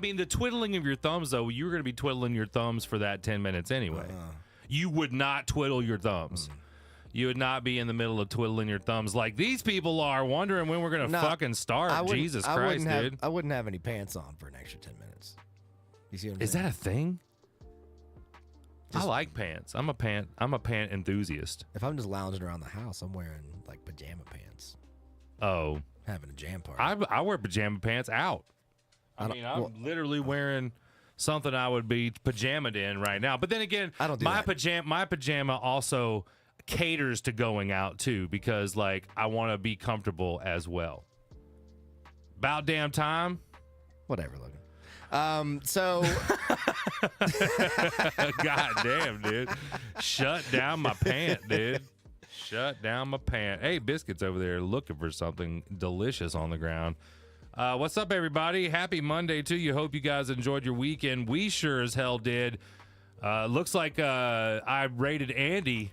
mean, the twiddling of your thumbs, though, you were going to be twiddling your thumbs for that 10 minutes anyway. You would not twiddle your thumbs. You would not be in the middle of twiddling your thumbs like these people are, wondering when we're going to fucking start. Jesus Christ, dude. I wouldn't have any pants on for an extra 10 minutes. You see what I'm saying? Is that a thing? I like pants. I'm a pant enthusiast. If I'm just lounging around the house, I'm wearing like pajama pants. Oh. Having a jam party. I wear pajama pants out. I'm literally wearing something I would be pajamaed in right now. But then again, my pajama also caters to going out too, because like I want to be comfortable as well. About damn time. Whatever, Logan. So God damn, dude. Shut down my pant, dude. Shut down my pant. Hey, Biscuit's over there looking for something delicious on the ground. What's up, everybody? Happy Monday to you. Hope you guys enjoyed your weekend. We sure as hell did. Looks like I rated Andy,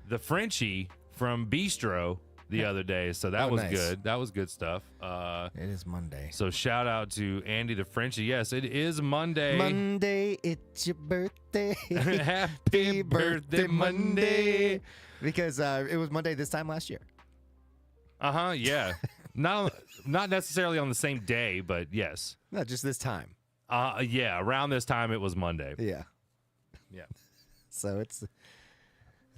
the Frenchie from Bistro, the other day, so that was nice. Good. That was good stuff. It is Monday. So shout out to Andy the Frenchie. Yes, it is Monday. Monday, it's your birthday. Happy birthday, Monday. Because it was Monday this time last year. Yeah. Not necessarily on the same day, but yes. No, just this time. Yeah, around this time it was Monday. Yeah. Yeah. So it's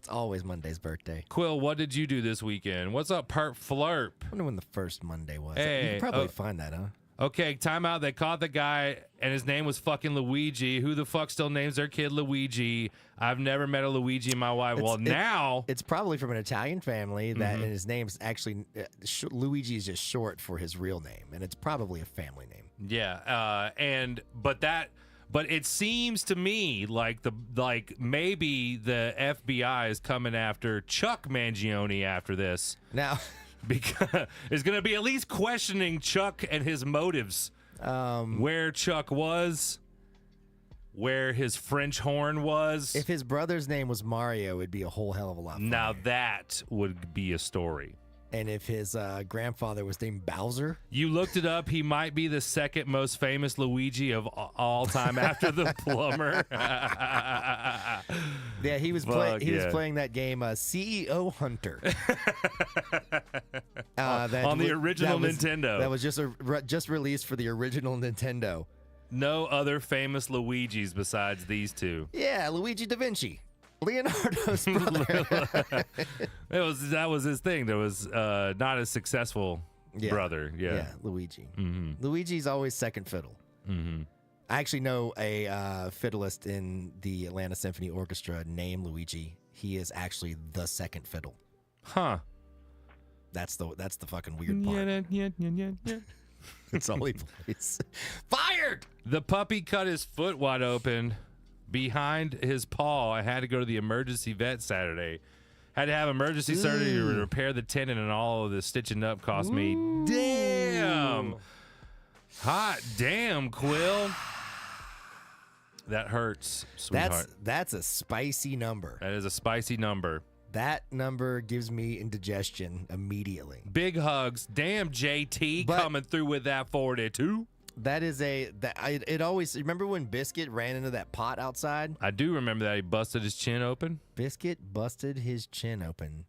always Monday's birthday. Quill, what did you do this weekend? What's up, Perp Flurp? I wonder when the first Monday was. Hey, you can probably find that, huh? Okay, timeout. They caught the guy, and his name was fucking Luigi. Who the fuck still names their kid Luigi? I've never met a Luigi in my life. Now... It's probably from an Italian family, that and his name's actually... Luigi is just short for his real name, and it's probably a family name. Yeah, But it seems to me like maybe the FBI is coming after Chuck Mangione after this. Now, because it's going to be at least questioning Chuck and his motives. Where Chuck was, where his French horn was. If his brother's name was Mario, it'd be a whole hell of a lot funnier. Now that would be a story. And if his grandfather was named Bowser. You looked it up. He might be the second most famous Luigi of all time after the plumber. Yeah, he was playing that game CEO Hunter. On the original Nintendo. That was just released for the original Nintendo. No other famous Luigis besides these two. Yeah, Luigi da Vinci. Leonardo's brother. that was his thing. There was not a successful brother. Yeah, Luigi. Luigi's always second fiddle. I actually know a fiddleist in the Atlanta Symphony Orchestra named Luigi. He is actually the second fiddle. Huh. That's the fucking weird part. That's all he plays. Fired! The puppy cut his foot wide open behind his paw. I had to go to the emergency vet Saturday. Had to have emergency surgery to repair the tendon, and all of the stitching up cost me. Damn. Hot damn, Quill. That hurts, sweetheart. That's a spicy number. That is a spicy number. That number gives me indigestion immediately. Big hugs. Damn, JT coming through with that 42. That is it always, remember when Biscuit ran into that pot outside? I do remember that. He busted his chin open. Biscuit busted his chin open,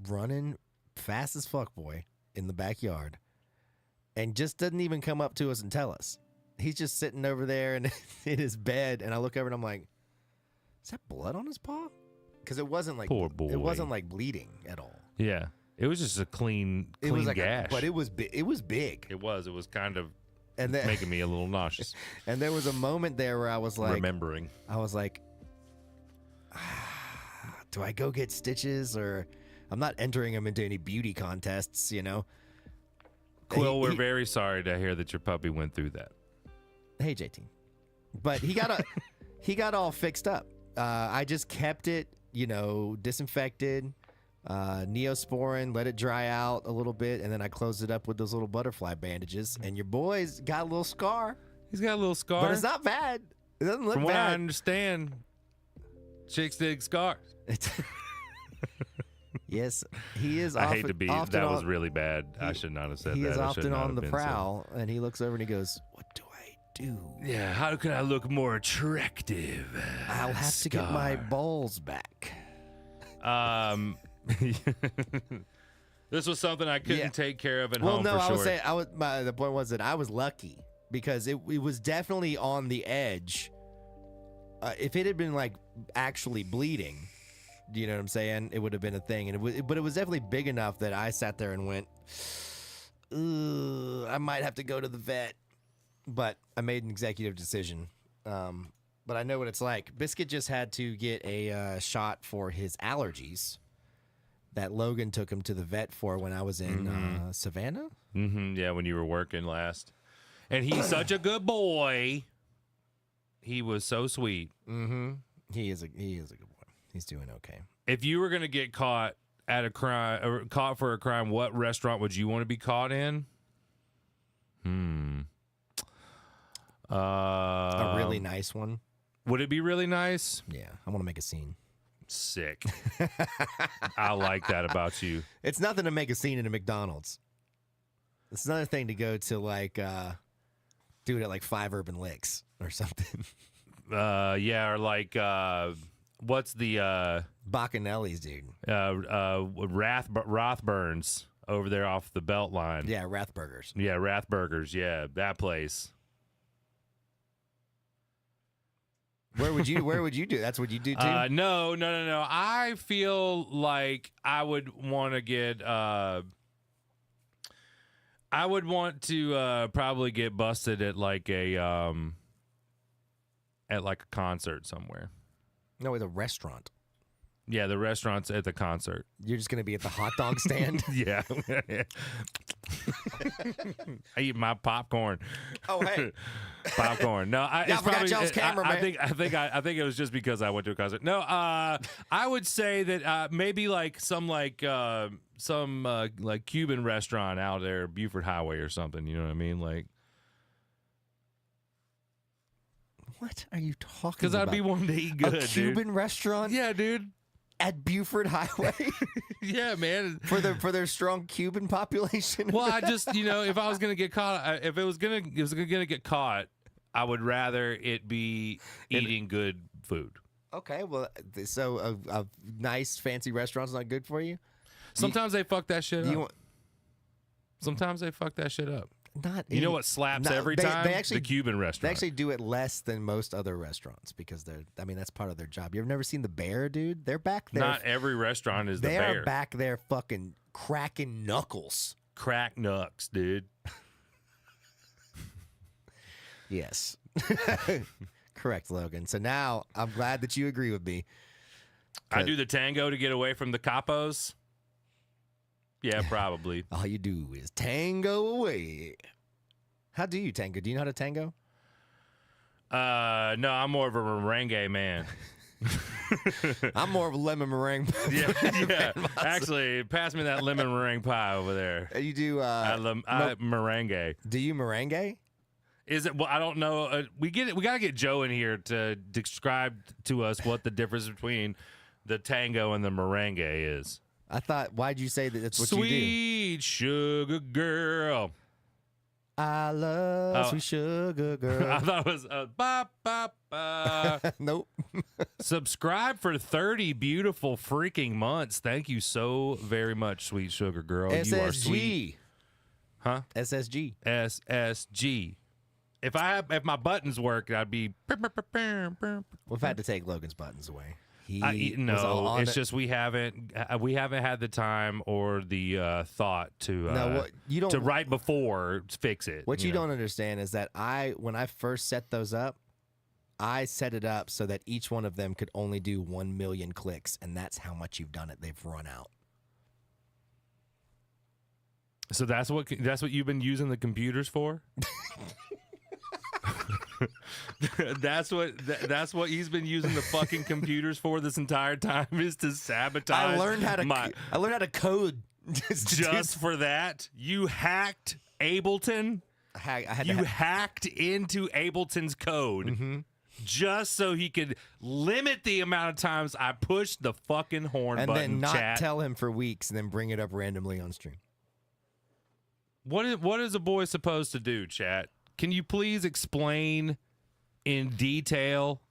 running fast as fuck, boy, in the backyard, and just doesn't even come up to us and tell us. He's just sitting over there in his bed, and I look over and I'm like, is that blood on his paw? Because it wasn't like, poor boy. It wasn't like bleeding at all. Yeah, it was just a clean gash. But it was big. It was big. It was kind of making me a little nauseous. And there was a moment there where I was like, remembering. I was like, do I go get stitches, or I'm not entering him into any beauty contests, you know? Quill, we're very sorry to hear that your puppy went through that. Hey, JT. But he got all fixed up. I just kept it, disinfected, Neosporin, let it dry out a little bit, and then I closed it up with those little butterfly bandages. And your boy's got a little scar. He's got a little scar. But it's not bad. It doesn't look bad. From what I understand, chicks dig scars. Yes, he is. I hate to be. That was really bad. I should not have said that. He is often on the prowl, and he looks over and he goes, "What do I do? Yeah, how can I look more attractive? I'll have to get my balls back. This was something I couldn't take care of at home. Well, no, for sure. the point was that I was lucky because it was definitely on the edge. If it had been like actually bleeding, do you know what I'm saying? It would have been a thing, but it was definitely big enough that I sat there and went, I might have to go to the vet. But I made an executive decision. But I know what it's like. Biscuit just had to get a shot for his allergies that Logan took him to the vet for when I was in Savannah. Yeah, when you were working last. And he's such a good boy. He was so sweet. He is a good boy. He's doing okay. If you were going to get caught at a crime or caught for a crime, what restaurant would you want to be caught in? A really nice one. Would it be really nice? Yeah, I want to make a scene. Sick. I like that about you. It's nothing to make a scene in a McDonald's. It's another thing to go to like do it at like 5 Urban Licks or something. Yeah, or like what's the Bacchanelli's, dude? Rothburns over there off the Beltline. Yeah, Rathburgers. Yeah, Rathburgers. Yeah, that place. Where would you do? That's what you do too? No. I feel like I would want to get I would want to probably get busted at like a concert somewhere. No, at a restaurant. Yeah, the restaurant's at the concert. You're just going to be at the hot dog stand? Yeah. I eat my popcorn. Oh, hey. Popcorn. No, it's probably y'all's camera, I think it was just because I went to a concert. No, I would say that maybe like some Cuban restaurant out there, Buford Highway or something, you know what I mean? Like, what are you talking about? because I'd be wanting to eat good, a Cuban dude. restaurant? Yeah, dude. At Buford Highway? Yeah, man. For their strong Cuban population? Well, I just, if I was gonna get caught, if it was gonna get caught, I would rather it be eating good food. Okay, well, so a nice fancy restaurant's not good for you? Sometimes they fuck that shit up. Sometimes they fuck that shit up. You know what slaps every time? The Cuban restaurant. They actually do it less than most other restaurants because that's part of their job. You've never seen the Bear, dude? They're back there. Not every restaurant is the Bear. They are back there fucking cracking knuckles. Crack knucks, dude. Yes. Correct, Logan. So now I'm glad that you agree with me. I do the tango to get away from the capos. Yeah, probably. All you do is tango away. How do you tango? Do you know how to tango? No, I'm more of a merengue man. I'm more of a lemon meringue. Yeah. Actually, pass me that lemon meringue pie over there. You do merengue. Do you merengue? Is it? Well, I don't know. We gotta get Joe in here to describe to us what the difference between the tango and the merengue is. I thought, why'd you say that that's what Sweet you do? sugar girl. I love sweet sugar girl. I thought it was ba ba ba. Nope. Subscribe for 30 beautiful freaking months. Thank you so very much, sweet sugar girl. SSG. You are sweet. Huh? SSG. SSG. If my buttons worked, I'd be. We've had to take Logan's buttons away. It's just we haven't had the time or the thought to to right before fix it. What you don't understand is that when I first set those up, I set it up so that each one of them could only do 1 million clicks, and that's how much you've done it. They've run out. So that's what you've been using the computers for? That's what he's been using the fucking computers for this entire time, is to sabotage. I learned how to code just for that. You hacked Ableton. You hacked into Ableton's code just so he could limit the amount of times I pushed the fucking horn and button. then not chat. Tell him for weeks and then bring it up randomly on stream. What is a boy supposed to do, chat? can you please explain in detail?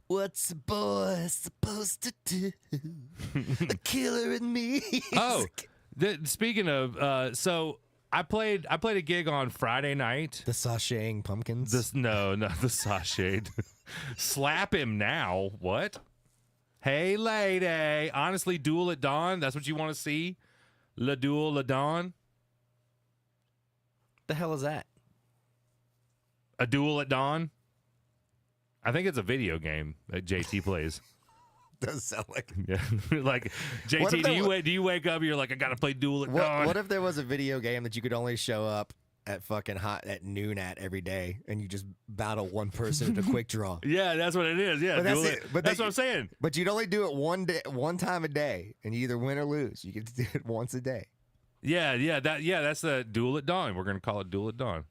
What's a boy supposed to do? A killer in me. Oh, speaking of, so I played a gig on Friday night. The sashaying pumpkins. No, not the sashayed. Slap him now. What? Hey, lady. Honestly, Duel at Dawn. That's what you want to see? La Duel at Dawn. The hell is that? A Duel at Dawn. I think it's a video game that JT plays. Does sound like. Yeah, like JT. Do you wake up? And you're like, I gotta play Duel at Dawn. What if there was a video game that you could only show up at fucking at noon every day, and you just battle one person at a quick draw? Yeah, that's what it is. Yeah, that's it. But that's what I'm saying. But you'd only do it one time a day, and you either win or lose. You get to do it once a day. Yeah. That's the Duel at Dawn. We're gonna call it Duel at Dawn.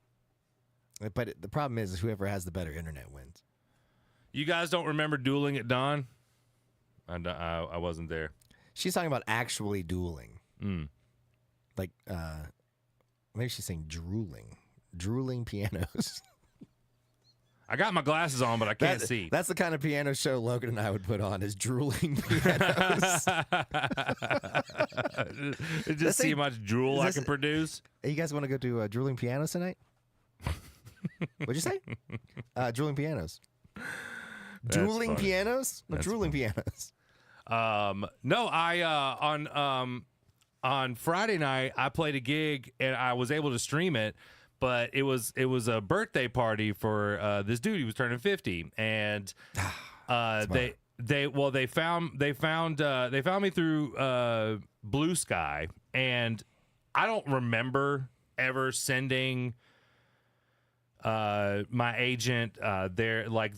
But the problem is whoever has the better internet wins. You guys don't remember Dueling at Dawn? I wasn't there. She's talking about actually dueling. Like, maybe she's saying drooling pianos. I got my glasses on, but I can't see. That's the kind of piano show Logan and I would put on, is drooling pianos. Just see how much drool I can produce. Hey, you guys want to go to drooling pianos tonight? What'd you say? Drooling pianos. Dueling pianos? No, drooling pianos. No, on Friday night I played a gig and I was able to stream it, but it was a birthday party for this dude. He was turning 50, and they found me through Blue Sky, and I don't remember ever sending my agent like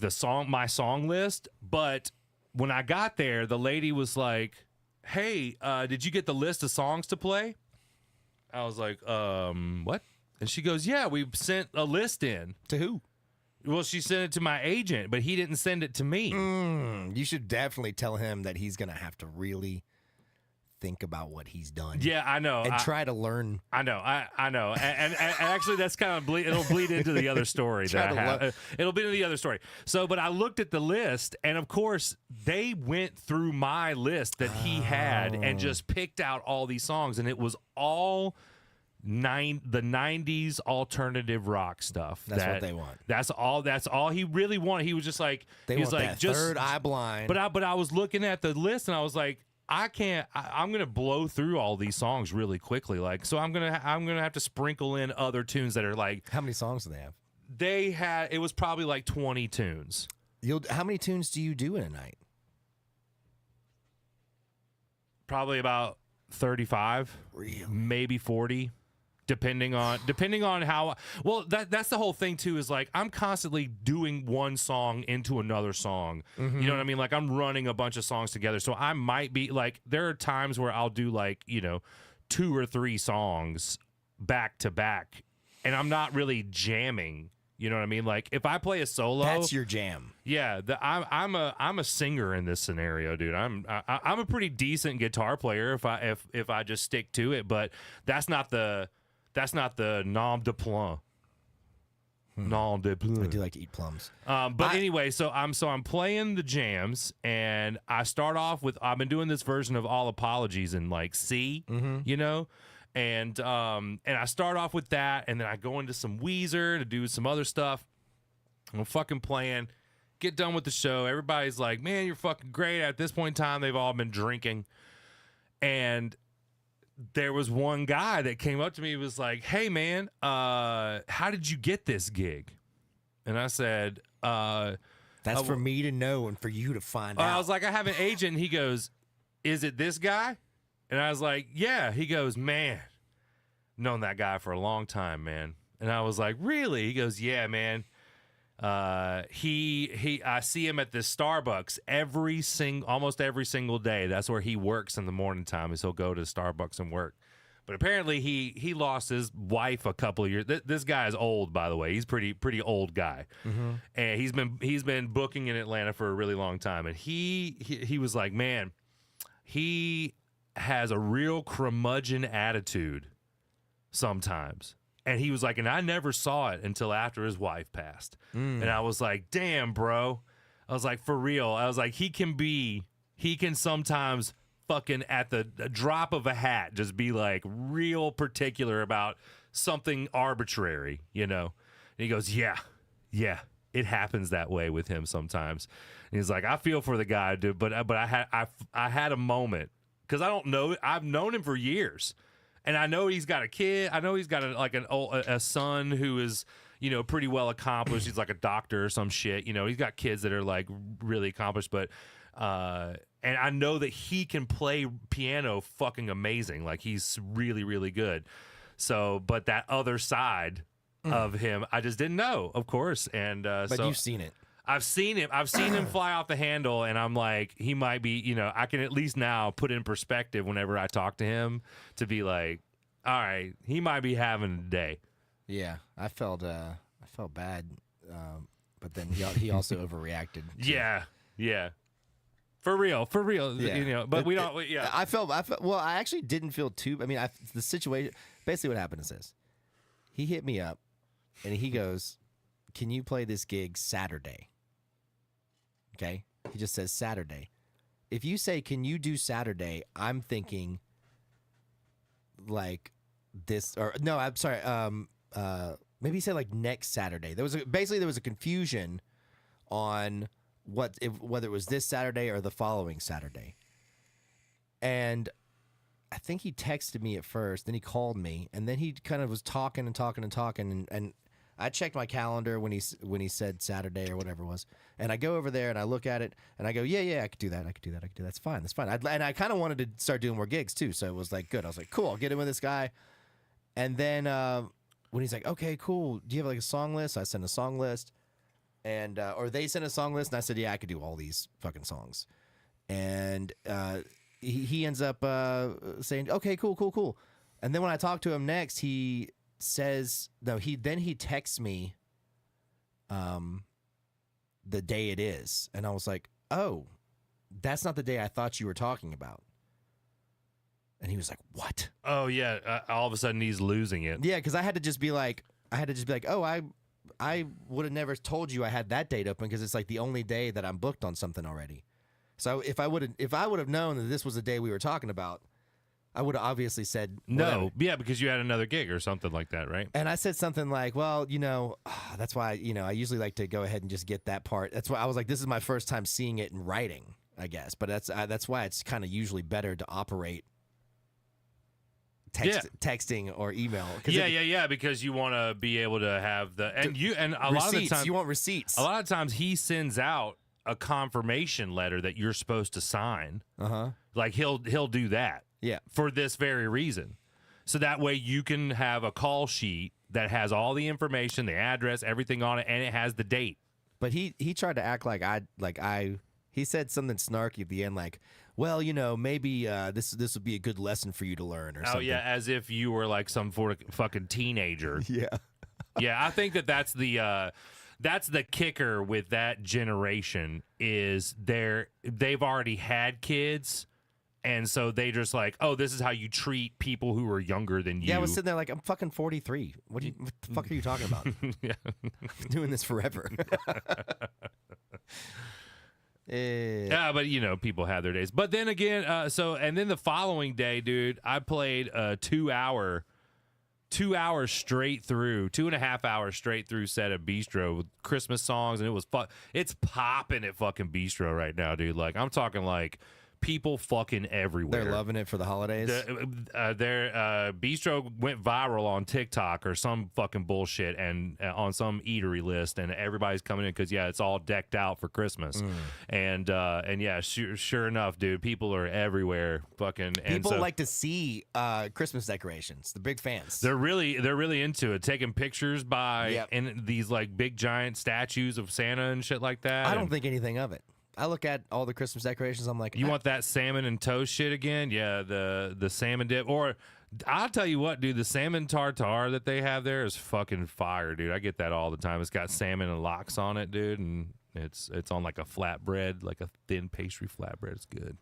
my song list, but when I got there, the lady was like, hey, did you get the list of songs to play? I was like, what? And she goes, yeah, we sent a list in. To who? Well, she sent it to my agent, but he didn't send it to me. You should definitely tell him that he's gonna have to really think about what he's done. Yeah, I know. And try to learn. I know. I know. And actually, that's kind of it'll bleed into the other story that I have. It'll be into the other story. So, but I looked at the list, and of course, they went through my list that he had and just picked out all these songs, and it was all the 90s alternative rock stuff. That's what they want. That's all he really wanted. He was just like, he was like, just Third Eye Blind. But I was looking at the list, and I was like, I'm gonna blow through all these songs really quickly. Like, so I'm gonna have to sprinkle in other tunes that are like. How many songs do they have? It was probably like 20 tunes. How many tunes do you do in a night? Probably about 35, really? Maybe 40. Depending on how well that's the whole thing too, is like I'm constantly doing one song into another song. You know what I mean? Like I'm running a bunch of songs together. So I might be like, there are times where I'll do like, 2 or 3 songs back to back, and I'm not really jamming. You know what I mean? Like if I play a solo, that's your jam. Yeah, I'm a singer in this scenario, dude. I'm a pretty decent guitar player if I just stick to it, but that's not the nom de plume. Nom de plume. I do like to eat plums. Anyway, so I'm playing the jams, and I start off with, I've been doing this version of All Apologies in like C, and I start off with that, and then I go into some Weezer to do some other stuff. I'm fucking playing. Get done with the show. Everybody's like, man, you're fucking great. At this point in time, they've all been drinking, and there was one guy that came up to me and was like, hey, man, how did you get this gig? And I said, that's for me to know and for you to find out. I was like, I have an agent. And he goes, is it this guy? And I was like, yeah. He goes, man, known that guy for a long time, man. And I was like, really? He goes, yeah, man. I see him at this Starbucks almost every single day. That's where he works in the morning time, is he'll go to Starbucks and work. But apparently he lost his wife a couple of years. This guy is old, by the way. He's pretty old guy, and he's been booking in Atlanta for a really long time. And he was like, man, he has a real curmudgeon attitude sometimes. And he was like, and I never saw it until after his wife passed. And I was like, damn, bro. I was like, for real. I was like, he can sometimes fucking at the drop of a hat just be like real particular about something arbitrary, you know? And he goes, yeah, it happens that way with him sometimes. And he's like, I feel for the guy, dude, but I had a moment because I don't know. I've known him for years. And I know he's got a kid. I know he's got a son who is, you know, pretty well accomplished. He's like a doctor or some shit. You know, he's got kids that are like really accomplished. But and I know that he can play piano fucking amazing. Like he's really, really good. So, but that other side of him, I just didn't know, of course. And but so you've seen it. I've seen him fly off the handle, and I'm like, he might be, you know, I can at least now put in perspective whenever I talk to him to be like, all right, he might be having a day. Yeah, I felt bad, but then he also overreacted. Yeah. For real, Yeah. you know, but yeah. I felt, well, I actually didn't feel too, I mean, the situation, basically what happened is this. He hit me up, and he goes, can you play this gig Saturday? Okay? He just says Saturday. If you say, can you do Saturday, I'm thinking like this, or no, I'm sorry. Maybe he said like next Saturday. There was a confusion on whether it was this Saturday or the following Saturday. And I think he texted me at first, then he called me, and then he kind of was talking, and I checked my calendar when he said Saturday or whatever it was, and I go over there and I look at it and I go, yeah, I could do that. That's fine. And I kind of wanted to start doing more gigs too, so it was like good. I was like, cool, I'll get in with this guy. And then when he's like, okay, cool, do you have like a song list? I sent a song list, and or they sent a song list, and I said, yeah, I could do all these fucking songs. And he ends up saying, okay, cool. And then when I talk to him next, he says no. He texts me the day it is, and I was like, oh, that's not the day I thought you were talking about. And he was like, what? Oh yeah, all of a sudden he's losing it. Yeah, because I had to just be like, oh, I would have never told you I had that date open because it's like the only day that I'm booked on something already. So if I would have known that this was the day we were talking about, I would have obviously said whatever. No. Yeah, because you had another gig or something like that, right? And I said something like, well, you know, that's why, you know, I usually like to go ahead and just get that part. That's why I was like, this is my first time seeing it in writing, I guess. But that's why it's kind of usually better to operate texting or email. Yeah, because you want to be able to have a lot of the time you want receipts. A lot of times he sends out a confirmation letter that you're supposed to sign. Like he'll do that. Yeah. For this very reason. So that way you can have a call sheet that has all the information, the address, everything on it, and it has the date. But he tried to act like he said something snarky at the end, like, well, you know, maybe this would be a good lesson for you to learn or something. Oh yeah, as if you were like some fucking teenager. Yeah. Yeah, I think that's the kicker with that generation is they've already had kids. And so they just like, oh, this is how you treat people who are younger than you. Yeah, I was sitting there like, I'm fucking 43. What the fuck are you talking about? Yeah. I'm doing this forever. Yeah, but you know, people have their days. But then again, and then the following day, dude, I played a 2 hours straight through, 2.5 hours straight through set of Bistro with Christmas songs, and it was it's popping at fucking Bistro right now, dude. Like I'm talking like people fucking everywhere. They're loving it for the holidays. Their Bistro went viral on TikTok or some fucking bullshit, and on some eatery list, and everybody's coming in because it's all decked out for Christmas, and yeah, sure enough, dude, people are everywhere. Fucking people like to see Christmas decorations. The big fans. They're really into it, taking pictures in these like big giant statues of Santa and shit like that. I don't think anything of it. I look at all the Christmas decorations. I'm like, you want that salmon and toast shit again? Yeah, the salmon dip. Or I'll tell you what, dude, the salmon tartare that they have there is fucking fire, dude. I get that all the time. It's got salmon and lox on it, dude, and it's on like a flatbread, like a thin pastry flatbread. It's good.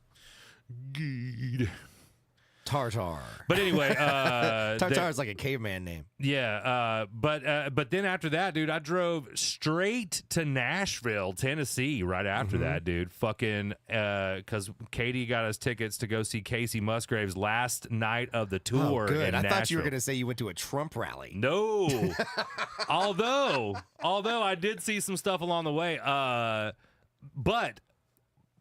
Tartar. But anyway, Tartar is like a caveman name. Yeah, but then after that, dude, I drove straight to Nashville, Tennessee. Right after that, dude, fucking, because Katie got us tickets to go see Casey Musgraves last night of the tour. Oh, good. In I thought you were Nashville. gonna say you went to a Trump rally. No, although I did see some stuff along the way. But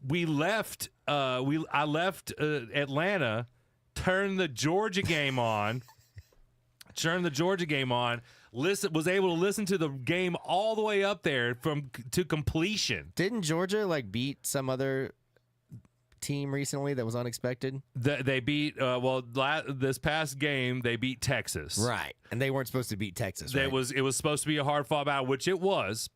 we left. I left Atlanta. Turned the Georgia game on. Was able to listen to the game all the way up there to completion. Didn't Georgia like beat some other team recently that was unexpected? They beat this past game they beat Texas. Right, and they weren't supposed to beat Texas. Right? It was supposed to be a hard fought battle, which it was.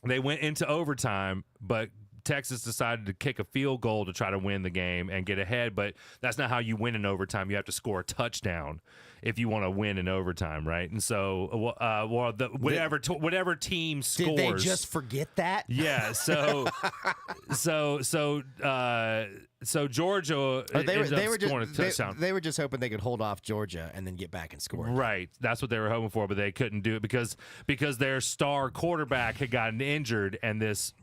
They went into overtime, but Texas decided to kick a field goal to try to win the game and get ahead, but that's not how you win in overtime. You have to score a touchdown if you want to win in overtime, right? And so, whatever team scores, did they just forget that? Yeah. So Georgia they were just hoping they could hold off Georgia and then get back and score. Right. That's what they were hoping for, but they couldn't do it because their star quarterback had gotten injured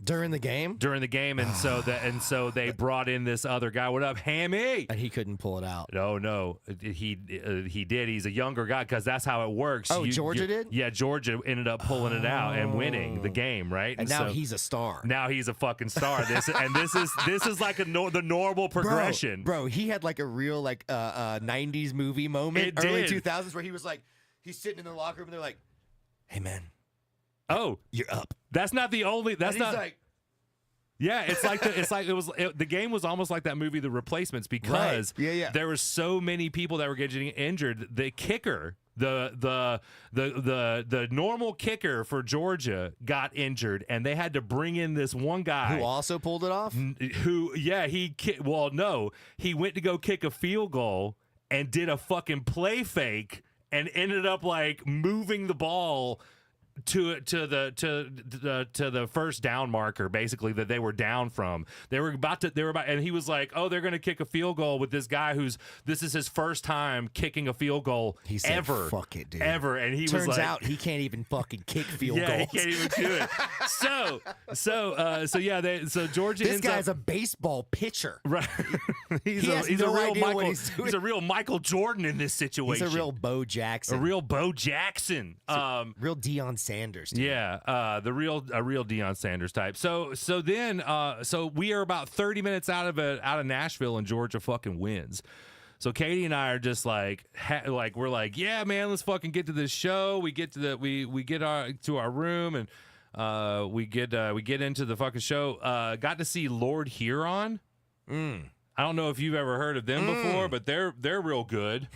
during the game, and so they brought in this other guy. What up, Hammy? And he couldn't pull it out. No, he did. He's a younger guy because that's how it works. Oh, Georgia did? Yeah, Georgia ended up pulling it out and winning the game, right? And now he's a star. Now he's a fucking star. This is like the normal progression. Bro, he had like a real 90s movie moment, early 2000s, where he was like, he's sitting in the locker room and they're like, "Hey man, oh, you're up." That's not the only. That's and not. He's like, yeah, the game was almost like that movie, The Replacements, because there were so many people that were getting injured. The kicker, the normal kicker for Georgia got injured, and they had to bring in this one guy who also pulled it off. He went to go kick a field goal and did a fucking play fake and ended up like moving the ball to the first down marker, basically, that they were down from. And he was like, "Oh, they're going to kick a field goal with this guy this is his first time kicking a field goal he said, ever. Fuck it, dude. Ever." And he turns was like, out he can't even fucking kick field goals. He can't even do it. So Georgia this ends guy's up, a baseball pitcher. right. he's a real Michael Jordan in this situation. He's a real Bo Jackson. A real Bo Jackson. Real Deion Sanders. Dude. Yeah, a real Deion Sanders type. So we are about 30 minutes out of Nashville, and Georgia fucking wins. So Katie and I are just like we're like, yeah, man, let's fucking get to this show. We get to to our room, and we get into the fucking show. Got to see Lord Huron. I don't know if you've ever heard of them before, but they're real good.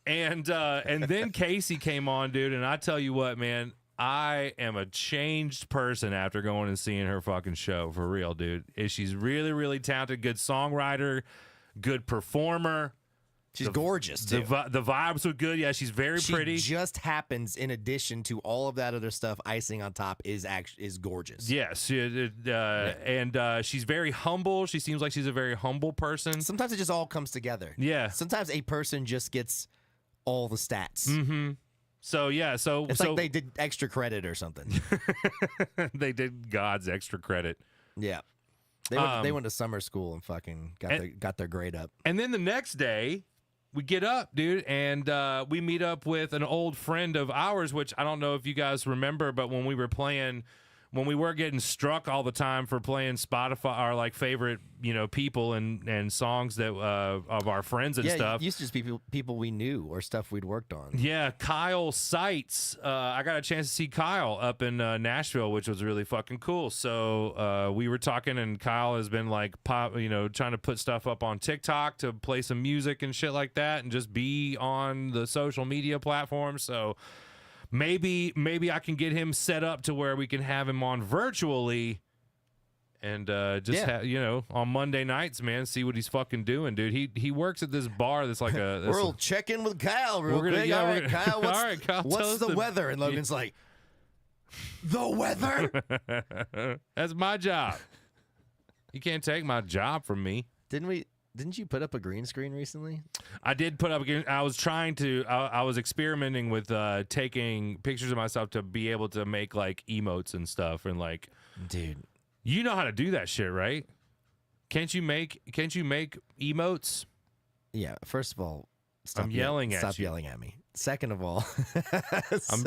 And then Casey came on, dude, and I tell you what, man, I am a changed person after going and seeing her fucking show, for real, dude. She's really, really talented, good songwriter, good performer. She's gorgeous, too. The vibes were good. Yeah, she's very pretty. She just happens, in addition to all of that other stuff, icing on top is gorgeous. Yes, and she's very humble. She seems like she's a very humble person. Sometimes it just all comes together. Yeah. Sometimes a person just gets all the stats. Mm-hmm. So it's like they did extra credit or something. They did God's extra credit. Yeah. They went to summer school and fucking got their grade up. And then the next day, we get up, dude, and we meet up with an old friend of ours, which I don't know if you guys remember, but when we were getting struck all the time for playing Spotify, our like favorite, people and songs that of our friends and stuff. Used to just be people we knew or stuff we'd worked on. Yeah, Kyle Seitz. I got a chance to see Kyle up in Nashville, which was really fucking cool. So we were talking, and Kyle has been like trying to put stuff up on TikTok to play some music and shit like that, and just be on the social media platforms. So maybe I can get him set up to where we can have him on virtually, and on Monday nights, man, see what he's fucking doing, dude. He works at this bar that's like a. We'll check in with Kyle real quick. Yeah, all right, Kyle. All right, Kyle, what's the weather? And Logan's like, the weather? That's my job. You can't take my job from me. Didn't we? Didn't you put up a green screen recently? I did put up again. I was trying to. I was experimenting with taking pictures of myself to be able to make like emotes and stuff, and like, dude, you know how to do that shit, right? Can't you make emotes? Yeah. First of all, I'm yelling at stop you. yelling at me. Second of all,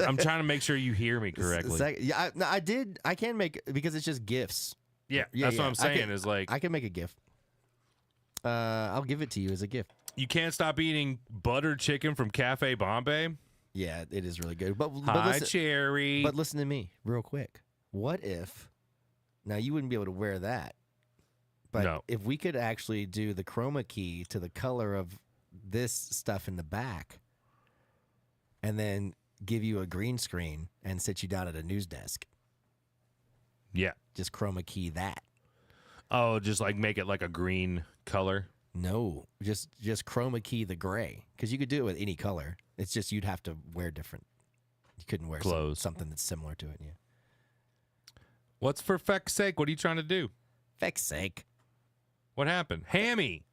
I'm trying to make sure you hear me correctly. Yeah, I did. I can make because it's just GIFs. Yeah, that's what I'm saying. Is like I can make a GIF. I'll give it to you as a gift. You can't stop eating buttered chicken from Cafe Bombay. Yeah, it is really good. But Hi, listen, Cherry. But listen to me real quick. What if? Now you wouldn't be able to wear that. But No. if we could actually do the chroma key to the color of this stuff in the back, and then give you a green screen and sit you down at a news desk. Yeah. Just chroma key that. Oh, just like make it like a green color. No, just chroma key the gray, because you could do it with any color. It's just you'd have to wear different. You couldn't wear clothes, something that's similar to it. Yeah. What's for feck's sake? What are you trying to do? Feck's sake. What happened? Hammy,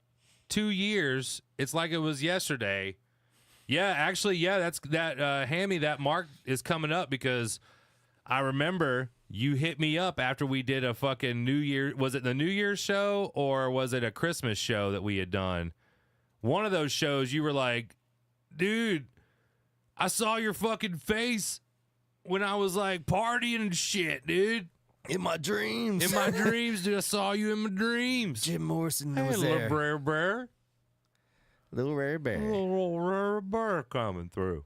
2 years. It's like it was yesterday. Yeah, actually, yeah. That's that Hammy. That mark is coming up because I remember. You hit me up after we did a fucking New Year. Was it the New Year's show or was it a Christmas show that we had done? One of those shows, you were like, dude, I saw your fucking face when I was like partying and shit, dude. In my dreams. In my dreams, dude. I saw you in my dreams. Jim Morrison hey, was little there. rare bear. Little rare bear. Little rare bear coming through.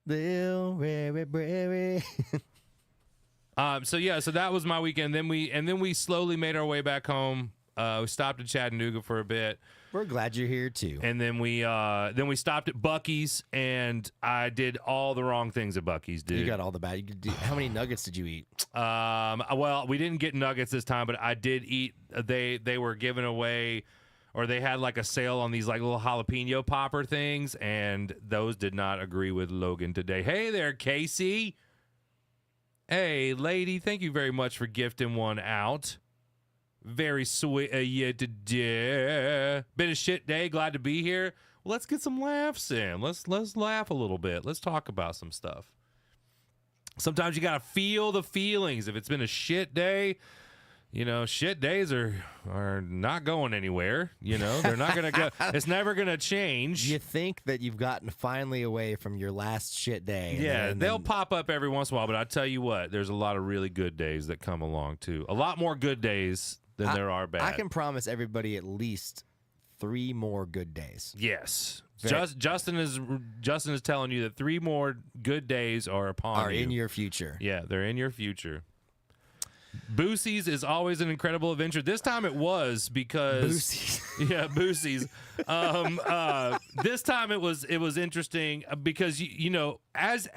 Little rare bear. So that was my weekend. Then we slowly made our way back home. We stopped at Chattanooga for a bit. We're glad you're here too. And then we stopped at Buc-ee's, and I did all the wrong things at Buc-ee's, dude. You got all the bad. How many nuggets did you eat? Well, we didn't get nuggets this time, but I did eat. They were giving away, or they had like a sale on these like little jalapeno popper things, and those did not agree with Logan today. Hey there, Casey. Hey, lady, thank you very much for gifting one out. Very sweet of you today. Been a shit day. Glad to be here. Well, let's get some laughs in. Let's laugh a little bit. Let's talk about some stuff. Sometimes you gotta feel the feelings. If it's been a shit day, you know, shit days are not going anywhere. You know, they're not gonna go. It's never gonna change. You think that you've gotten finally away from your last shit day. Yeah, they'll pop up every once in a while, but I tell you what, there's a lot of really good days that come along too. A lot more good days than there are bad. I can promise everybody at least 3 more good days. Yes. Justin is telling you that 3 more good days are upon you. In your future. Yeah, they're in your future. Boosie's is always an incredible adventure. This time it was because Boosie's. Yeah, Boosie's. This time it was interesting because you know, as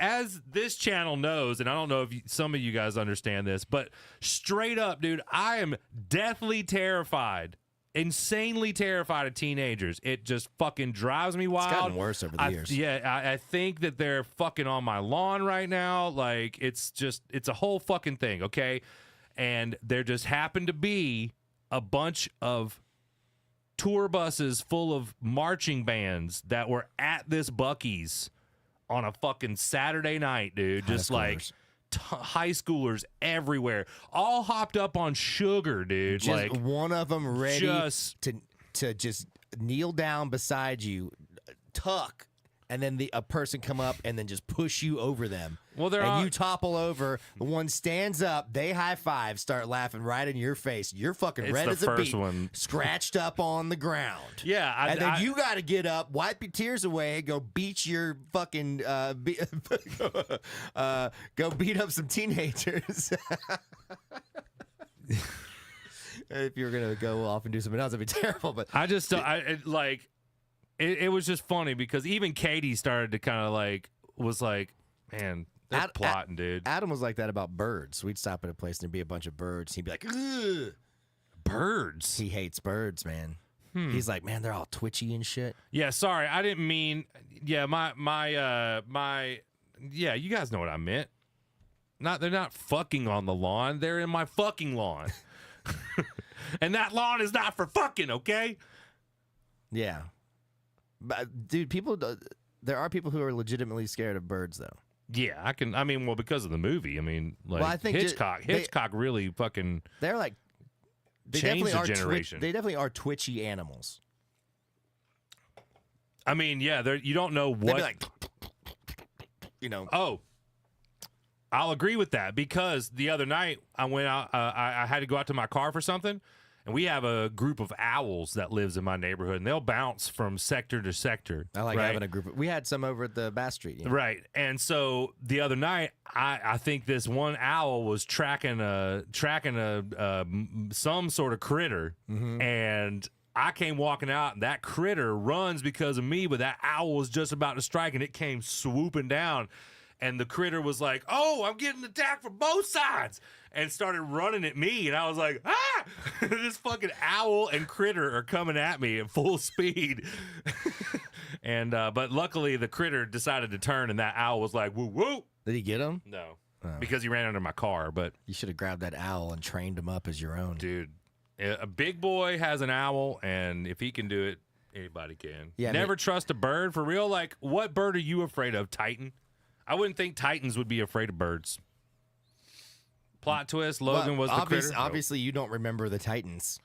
this channel knows, and I don't know if some of you guys understand this, but straight up, dude, I am deathly terrified. Insanely terrified of teenagers. It just fucking drives me wild. It's gotten worse over the years. Yeah, I think that they're fucking on my lawn right now. Like, it's a whole fucking thing, okay? And there just happened to be a bunch of tour buses full of marching bands that were at this Buc-ee's on a fucking Saturday night, dude. Just like high schoolers everywhere, all hopped up on sugar, dude. Just like one of them ready to just kneel down beside you, tuck, and then a person come up and then just push you over them. Well, you topple over. The one stands up. They high five, start laughing right in your face. You're fucking red as a beet, scratched up on the ground. Yeah, and then you got to get up, wipe your tears away, go beat your fucking go beat up some teenagers. If you're gonna go off and do something else, that'd be terrible. But it was just funny because even Katie started to kind of like was like, man. They're plotting, dude. Adam was like that about birds. We'd stop at a place and there'd be a bunch of birds. He'd be like, ugh. Birds? He hates birds, man. He's like, man, they're all twitchy and shit. Yeah, sorry. I didn't mean, yeah, yeah, you guys know what I meant. They're not fucking on the lawn. They're in my fucking lawn. And that lawn is not for fucking, okay? Yeah. But, dude, there are people who are legitimately scared of birds, though. Yeah, I mean, well, because of the movie. I mean, like, Well, I think Hitchcock really fucking they're like, they changed definitely the are generation. they definitely are twitchy animals. I mean, yeah, you don't know They'd what. be like, you know. Oh, I'll agree with that because the other night I went out. I had to go out to my car for something, and we have a group of owls that lives in my neighborhood, and they'll bounce from sector to sector. I like right? having a group. We had some over at the Bass Street. You know? Right. And so the other night, I think this one owl was tracking some sort of critter, and I came walking out, and that critter runs because of me, but that owl was just about to strike, and it came swooping down. And the critter was like, "Oh, I'm getting attacked from both sides," and started running at me. And I was like, "Ah!" This fucking owl and critter are coming at me at full speed. And but luckily, the critter decided to turn, and that owl was like, "Woo woo!" Did he get him? No, because he ran under my car. But You should have grabbed that owl and trained him up as your own. dude, a big boy has an owl, and if he can do it, anybody can. Yeah, Never trust a bird for real. Like, what bird are you afraid of, Titan? I wouldn't think Titans would be afraid of birds. Plot twist: Logan was the critter. Obviously, you don't remember the Titans.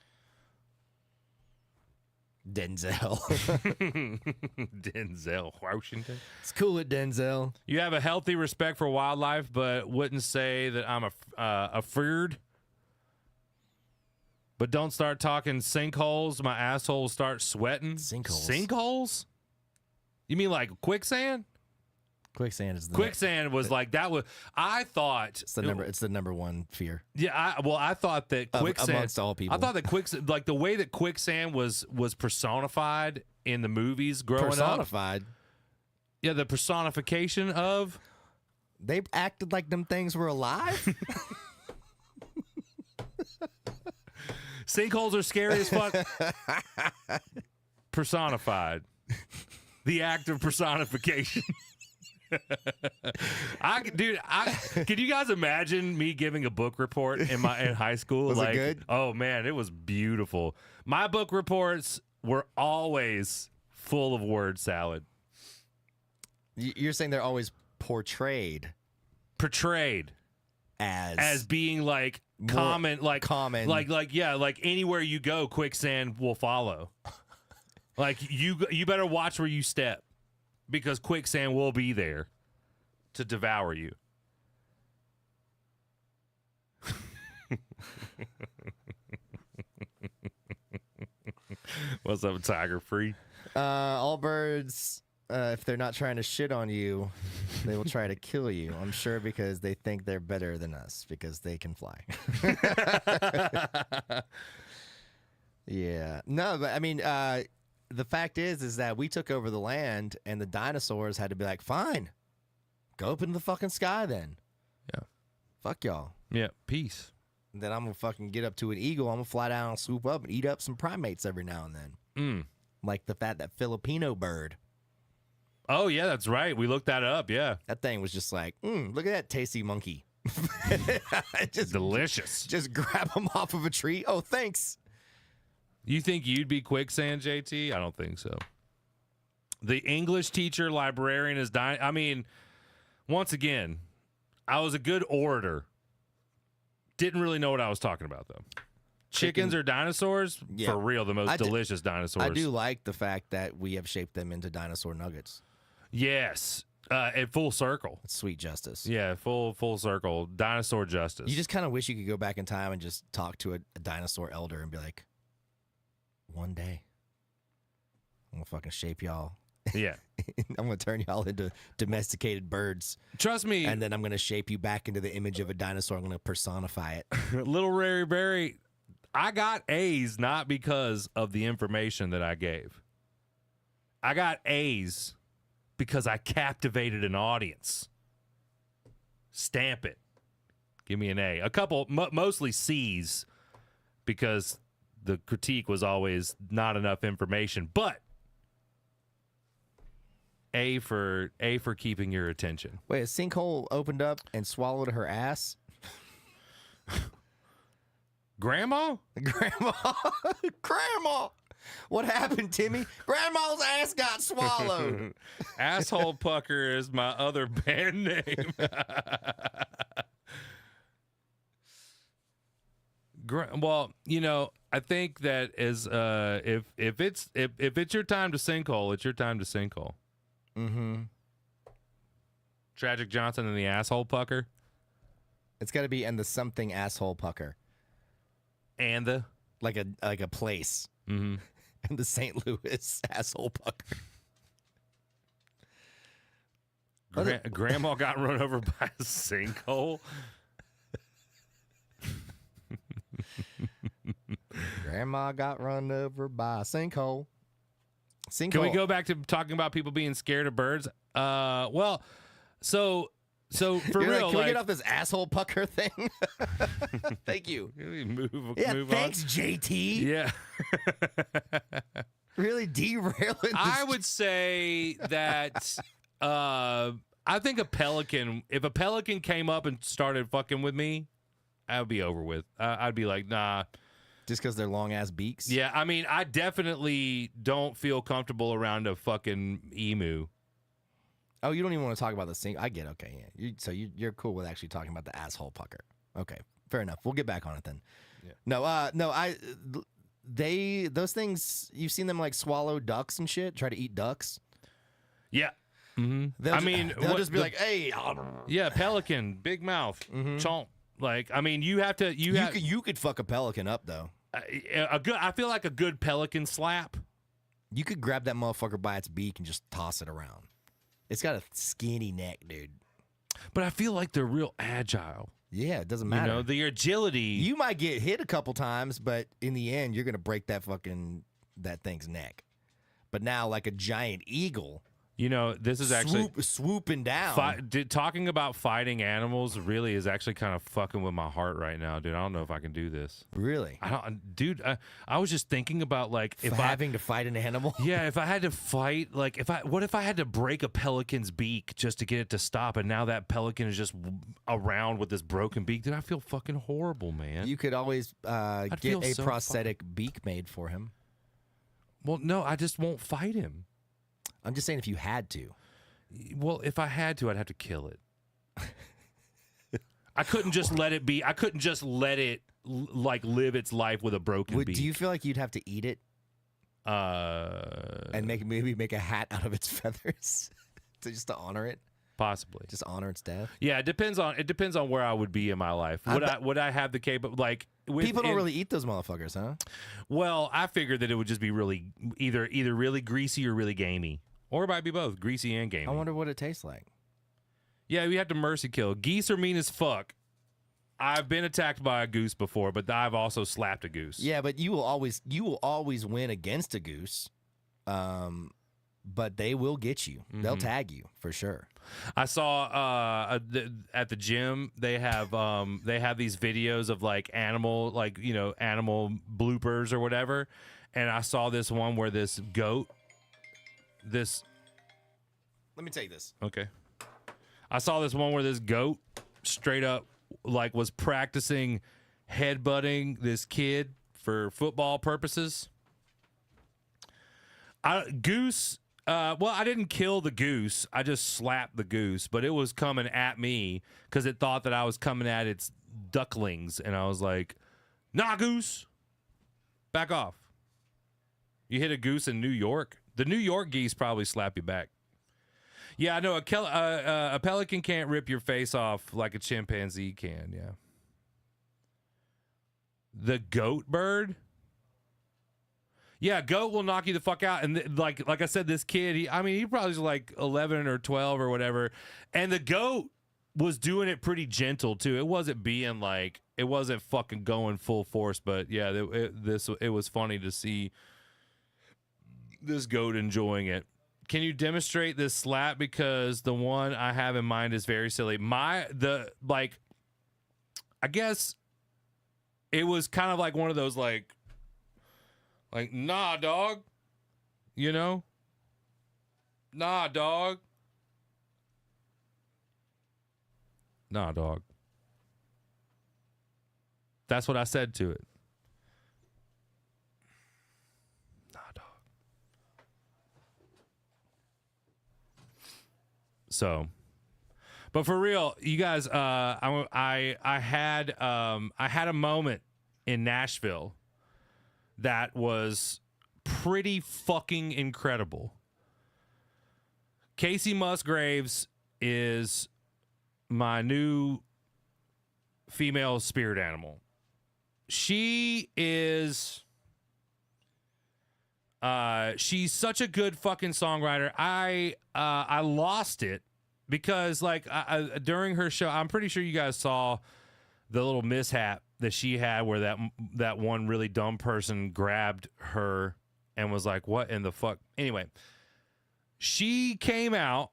Denzel. Denzel Washington. It's cool at Denzel. You have a healthy respect for wildlife, but wouldn't say that I'm afeared. But don't start talking sinkholes. My asshole will start sweating. Sinkholes? Sinkholes? You mean like quicksand? Quicksand is the Quicksand was like that was. I thought It's the number one fear. Yeah, I thought that quicksand amongst all people. I thought that quicksand, like the way that quicksand was personified in the movies growing Personified. up. Yeah, the personification of. They acted like them things were alive. Sinkholes are scary as fuck. Personified. The act of personification. Can you guys imagine me giving a book report in high school? Was it good? Oh man, it was beautiful. My book reports were always full of word salad. You're saying they're always portrayed as being like common, like anywhere you go, quicksand will follow. Like you better watch where you step, because quicksand will be there to devour you. What's up, Tiger Free? All birds, if they're not trying to shit on you, they will try to kill you. I'm sure because they think they're better than us because they can fly. Yeah. No, but I mean, the fact is that we took over the land, and the dinosaurs had to be like, fine, go up into the fucking sky then. Yeah. Fuck y'all. Yeah. Peace. And then I'm going to fucking get up to an eagle. I'm going to fly down and swoop up and eat up some primates every now and then. Like that Filipino bird. Oh, yeah, that's right. We looked that up. Yeah. That thing was just like, look at that tasty monkey. Just delicious. Just grab him off of a tree. Oh, thanks. You think you'd be quicksand, JT? I don't think so. The English teacher, librarian is dying. I mean, once again, I was a good orator. Didn't really know what I was talking about, though. Chickens or dinosaurs? Yeah. For real, the most delicious dinosaurs. I do like the fact that we have shaped them into dinosaur nuggets. Yes. At full circle. It's sweet justice. Yeah, full circle. Dinosaur justice. You just kind of wish you could go back in time and just talk to a dinosaur elder and be like, one day, I'm going to fucking shape y'all. Yeah. I'm going to turn y'all into domesticated birds. Trust me. And then I'm going to shape you back into the image of a dinosaur. I'm going to personify it. Little Rary Berry, I got A's not because of the information that I gave. I got A's because I captivated an audience. Stamp it. Give me an A. A couple, mostly C's, because the critique was always not enough information. But A for keeping your attention. Wait, a sinkhole opened up and swallowed her ass? Grandma? Grandma. Grandma. What happened, Timmy? Grandma's ass got swallowed. Asshole Pucker is my other band name. Well, you know, I think that is if it's your time to sinkhole, it's your time to sinkhole. Mm-hmm. Tragic Johnson and the Asshole Pucker. It's got to be and the something asshole pucker. And the like a place. Mm-hmm. And the St. Louis asshole pucker. Grandma got run over by a sinkhole. Grandma got run over by a sinkhole. Can we go back to talking about people being scared of birds? Well, so for real, can we get off this asshole pucker thing? Thank you. Move thanks, on. JT. Yeah. Really derailing. I would say that I think if a pelican came up and started fucking with me, I would be over with. I'd be like, nah. Just because they're long ass beaks? Yeah, I mean, I definitely don't feel comfortable around a fucking emu. Oh, you don't even want to talk about the sing. I get it. Okay, yeah. You're cool with actually talking about the asshole pucker. Okay, fair enough. We'll get back on it then. Yeah. No. Those things, you've seen them like swallow ducks and shit. Try to eat ducks. Yeah. Mm-hmm. They'll just be like, hey. Yeah, pelican, big mouth, chomp. Like, I mean, you could fuck a pelican up though. I feel like a good pelican slap. You could grab that motherfucker by its beak and just toss it around. It's got a skinny neck, dude. But I feel like they're real agile. Yeah, it doesn't matter. You know, the agility. You might get hit a couple times, but in the end, you're gonna break that thing's neck. But now, like a giant eagle. You know, this is actually swooping down. Talking about fighting animals really is actually kind of fucking with my heart right now, dude. I don't know if I can do this. Really? I was just thinking about like having to fight an animal. Yeah, if I had to fight, like what if I had to break a pelican's beak just to get it to stop, and now that pelican is just around with this broken beak? Dude, I feel fucking horrible, man. You could always get a prosthetic beak made for him. Well, no, I just won't fight him. I'm just saying if you had to. Well, if I had to, I'd have to kill it. I couldn't just let it be. I couldn't just let it like live its life with a broken beak. Do you feel like you'd have to eat it? And maybe make a hat out of its feathers to honor it? Possibly. Just honor its death? Yeah, it depends on where I would be in my life. Would I have the capability? Like people don't really eat those motherfuckers, huh? Well, I figured that it would just be really either really greasy or really gamey. Or it might be both, greasy and gamey. I wonder what it tastes like. Yeah, we have to mercy kill. Geese are mean as fuck. I've been attacked by a goose before, but I've also slapped a goose. Yeah, but you will always win against a goose. But they will get you. Mm-hmm. They'll tag you for sure. I saw at the gym they have these videos of like animal bloopers or whatever, and I saw this one where this goat. Let me take this. Okay. I saw this one where this goat straight up like was practicing headbutting this kid for football purposes. I didn't kill the goose. I just slapped the goose, but it was coming at me because it thought that I was coming at its ducklings, and I was like, "Nah, goose, back off." You hit a goose in New York. The New York geese probably slap you back. Yeah, I know a pelican can't rip your face off like a chimpanzee can. Yeah. The goat bird. Yeah, goat will knock you the fuck out. And like I said, this kid, he probably was like 11 or 12 or whatever. And the goat was doing it pretty gentle too. It wasn't fucking going full force. But yeah, it was funny to see this goat enjoying it. Can you demonstrate this slap? Because the one I have in mind is very silly. I guess it was kind of like one of those like, nah, dog. You know? Nah, dog. Nah, dog. That's what I said to it. So, but for real, you guys, I had a moment in Nashville that was pretty fucking incredible. Casey Musgraves is my new female spirit animal. She is she's such a good fucking songwriter. I lost it because like during her show, I'm pretty sure you guys saw the little mishap that she had where that one really dumb person grabbed her and was like, what in the fuck? Anyway, she came out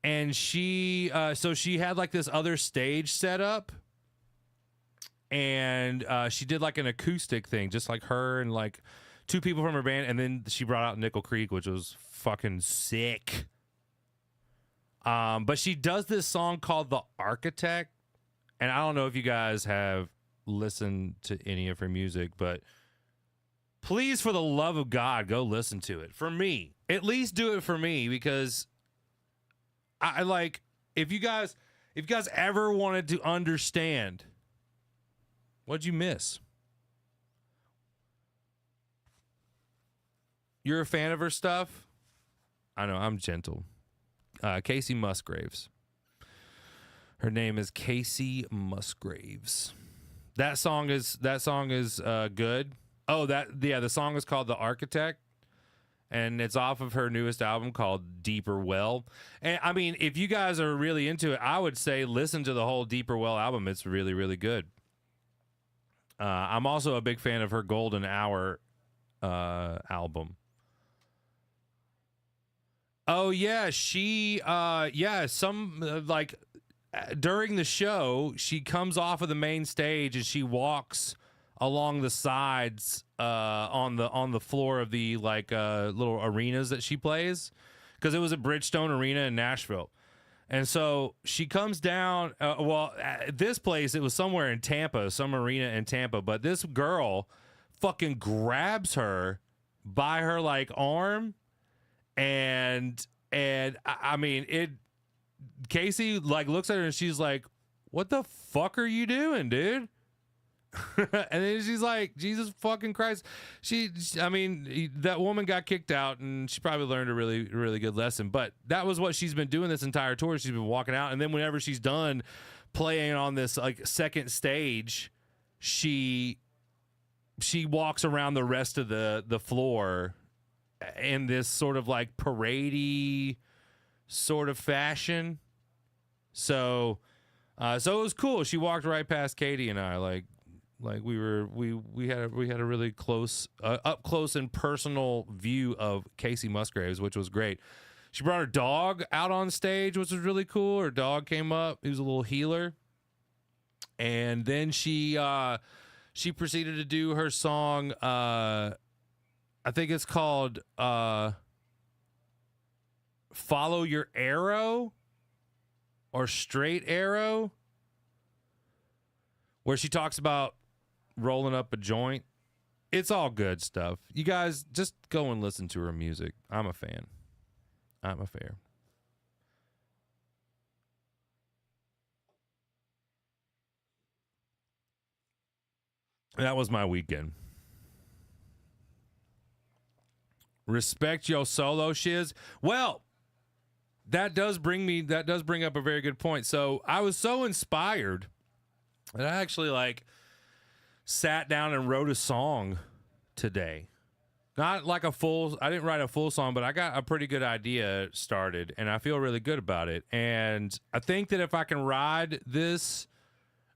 and she had like this other stage set up, and she did like an acoustic thing, just like her and like two people from her band, and then she brought out Nickel Creek, which was fucking sick. But she does this song called The Architect, and I don't know if you guys have listened to any of her music, but please, for the love of God, go listen to it. For me, at least do it for me, because I like, if you guys ever wanted to understand, what'd you miss? You're a fan of her stuff? I know, I'm gentle. Casey Musgraves. Her name is Casey Musgraves. That song is good. Oh, the song is called The Architect, and it's off of her newest album called Deeper Well. And I mean, if you guys are really into it, I would say listen to the whole Deeper Well album. It's really, really good. I'm also a big fan of her Golden Hour album. Oh yeah, she during the show, she comes off of the main stage and she walks along the sides on the floor of the like little arenas that she plays, because it was at Bridgestone Arena in Nashville. And so she comes down, at this place, it was somewhere in Tampa, some arena in Tampa, but this girl fucking grabs her by her like arm, and I mean, Casey like looks at her and she's like, what the fuck are you doing, dude? And then she's like, Jesus fucking Christ. That woman got kicked out, and she probably learned a really, really good lesson. But that was what she's been doing this entire tour. She's been walking out, and then whenever she's done playing on this like second stage, she walks around the rest of the floor in this sort of like parade-y sort of fashion. So it was cool. She walked right past Katie and I, like we had a really close, up close and personal view of Casey Musgraves, which was great. She brought her dog out on stage, which was really cool. Her dog came up. He was a little healer. And then she proceeded to do her song. I think it's called Follow Your Arrow or Straight Arrow, where she talks about rolling up a joint. It's all good stuff. You guys just go and listen to her music. I'm a fan. I'm a fan. That was my weekend. Respect your solo shiz. Well, that does bring up a very good point. So I was so inspired that I actually like sat down and wrote a song today. Not like I didn't write a full song, but I got a pretty good idea started, and I feel really good about it. And I think that if I can ride this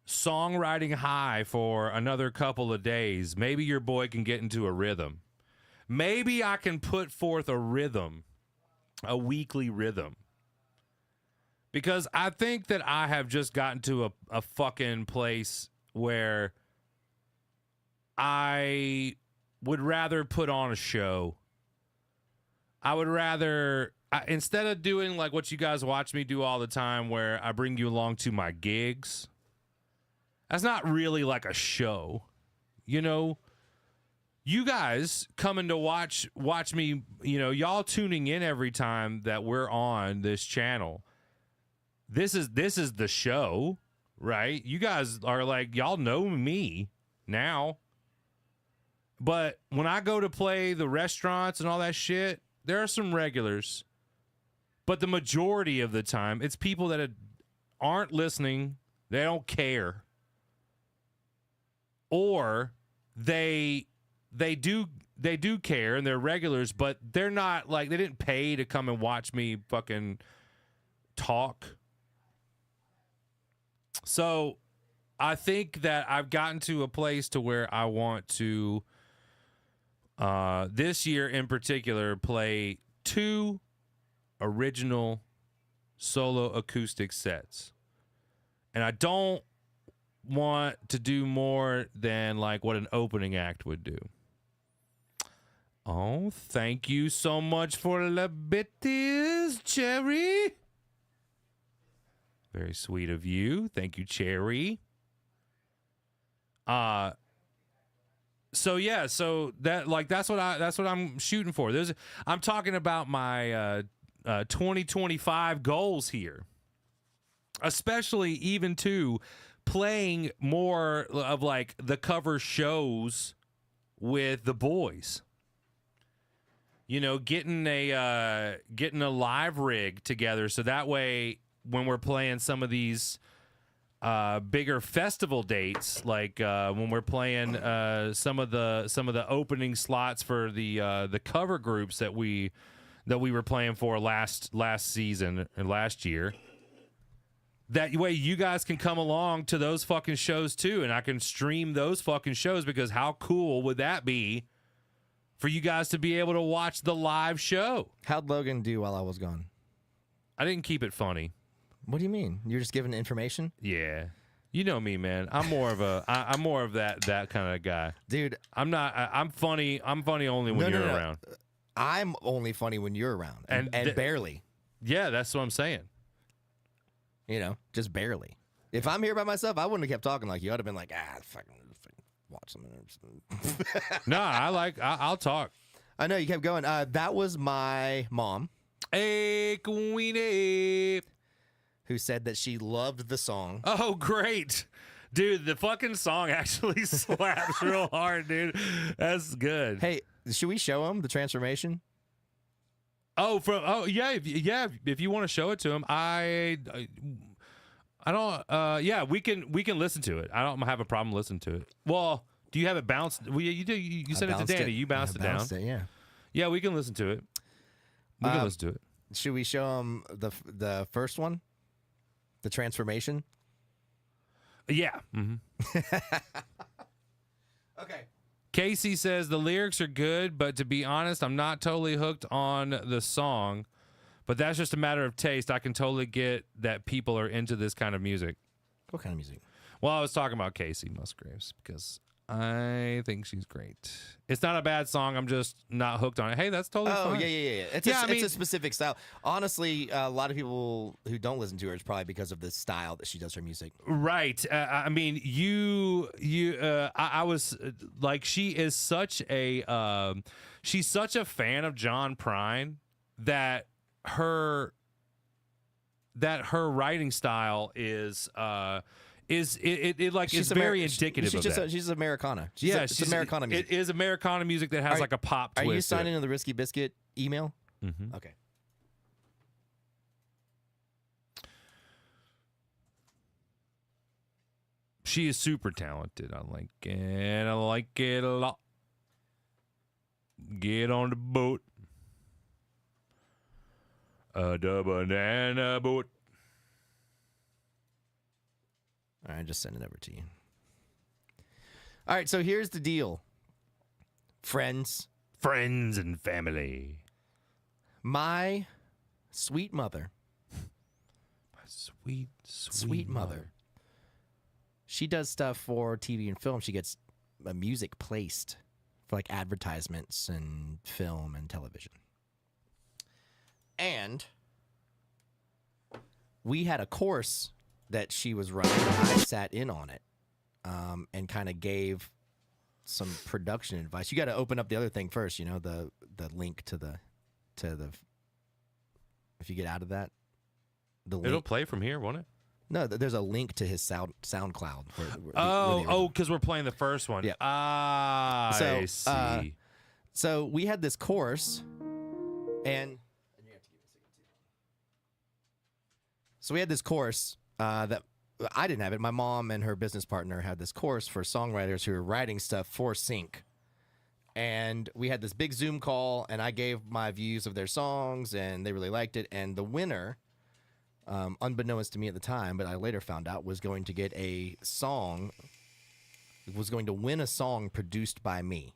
songwriting high for another couple of days, maybe your boy can get into a rhythm. Maybe I can put forth a rhythm, a weekly rhythm. Because I think that I have just gotten to a fucking place where I would rather put on a show. I would rather, instead of doing like what you guys watch me do all the time, where I bring you along to my gigs, that's not really like a show, you know? You guys coming to watch me, you know, y'all tuning in every time that we're on this channel. this is the show, right? You guys are like, y'all know me now. But when I go to play the restaurants and all that shit, there are some regulars. But the majority of the time, it's people that aren't listening. They don't care. Or they do care and they're regulars, but they're not like, they didn't pay to come and watch me fucking talk. So I think that I've gotten to a place to where I want to this year in particular play 2 original solo acoustic sets. And I don't want to do more than like what an opening act would do. Oh, thank you so much for the bitties, Cherry. Very sweet of you. Thank you, Cherry. So yeah, so that's what I'm shooting for. I'm talking about my 2025 goals here. Especially even to playing more of like the cover shows with the boys. You know, getting a live rig together so that way when we're playing some of these bigger festival dates, like when we're playing some of the opening slots for the cover groups that we were playing for last season and last year. That way you guys can come along to those fucking shows too, and I can stream those fucking shows, because how cool would that be for you guys to be able to watch the live show? How'd Logan do while I was gone? I didn't keep it funny. What do you mean? You're just giving information? Yeah. You know me, man. I'm more of that kind of guy. Dude, I'm not I'm funny only when you're around. I'm only funny when you're around. And barely. Yeah, that's what I'm saying. You know, just barely. If I'm here by myself, I wouldn't have kept talking like you. I'd have been like, fucking watch something. No, I'll talk. I know, you kept going. That was my mom. Hey, Queenie. Who said that she loved the song. Oh, great. Dude, the fucking song actually slaps real hard, dude. That's good. Hey, should we show him the transformation? Yeah, if you want to show it to him, I don't. Yeah, we can listen to it. I don't have a problem listening to it. Well, do you have it bounced? Well, you do. You sent it to Danny. You bounced it down. Yeah, we can listen to it. We can listen to it. Should we show him the first one, the transformation? Yeah. Mm-hmm. Okay. Casey says the lyrics are good, but to be honest, I'm not totally hooked on the song. But that's just a matter of taste. I can totally get that people are into this kind of music. What kind of music? Well, I was talking about Casey Musgraves because I think she's great. It's not a bad song. I'm just not hooked on it. Hey, that's totally fine. Yeah. It's a specific style. Honestly, a lot of people who don't listen to her is probably because of the style that she does her music. Right. I mean, I was like, she is such a she's such a fan of John Prine that her writing style is very indicative of that. She's Americana. She's Americana music. It is Americana music that has like a pop twist. Are you signing into the Risky Biscuit email? Mm-hmm. Okay. She is super talented. I like it. I like it a lot. Get on the boat. The banana boat. All right, just send it over to you. All right, so here's the deal. Friends and family. My sweet mother. My sweet mother. She does stuff for TV and film. She gets music placed for like advertisements and film and television. And we had a course that she was running. I sat in on it and kind of gave some production advice. You got to open up the other thing first, you know, the link to the if you get out of that, the It'll link. play from here, won't it? No, there's a link to his SoundCloud. Because we're playing the first one. Yeah. I see. So we had this course, and so we had this course that I didn't have it. My mom and her business partner had this course for songwriters who were writing stuff for sync. And we had this big Zoom call, and I gave my views of their songs, and they really liked it. And the winner, unbeknownst to me at the time, but I later found out, was going to get a song, was going to win a song produced by me.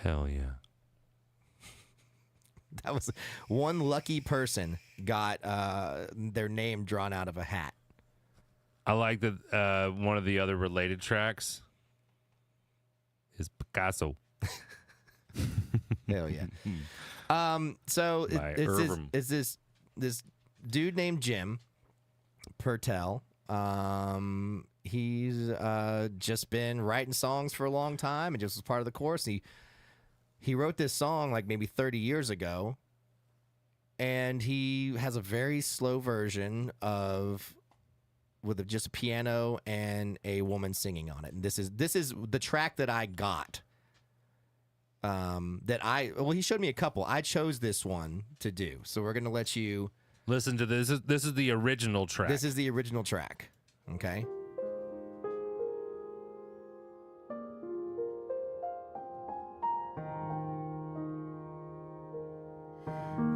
Hell yeah. That was one lucky person got their name drawn out of a hat. I like that one of the other related tracks is Picasso. Hell yeah. So it's this dude named Jim Pertel. He's just been writing songs for a long time and just was part of the course. He wrote this song like maybe 30 years ago, and he has a very slow version with just a piano and a woman singing on it. And this is the track that I got. He showed me a couple. I chose this one to do. So we're gonna let you listen to this. This is the original track. This is the original track. Okay.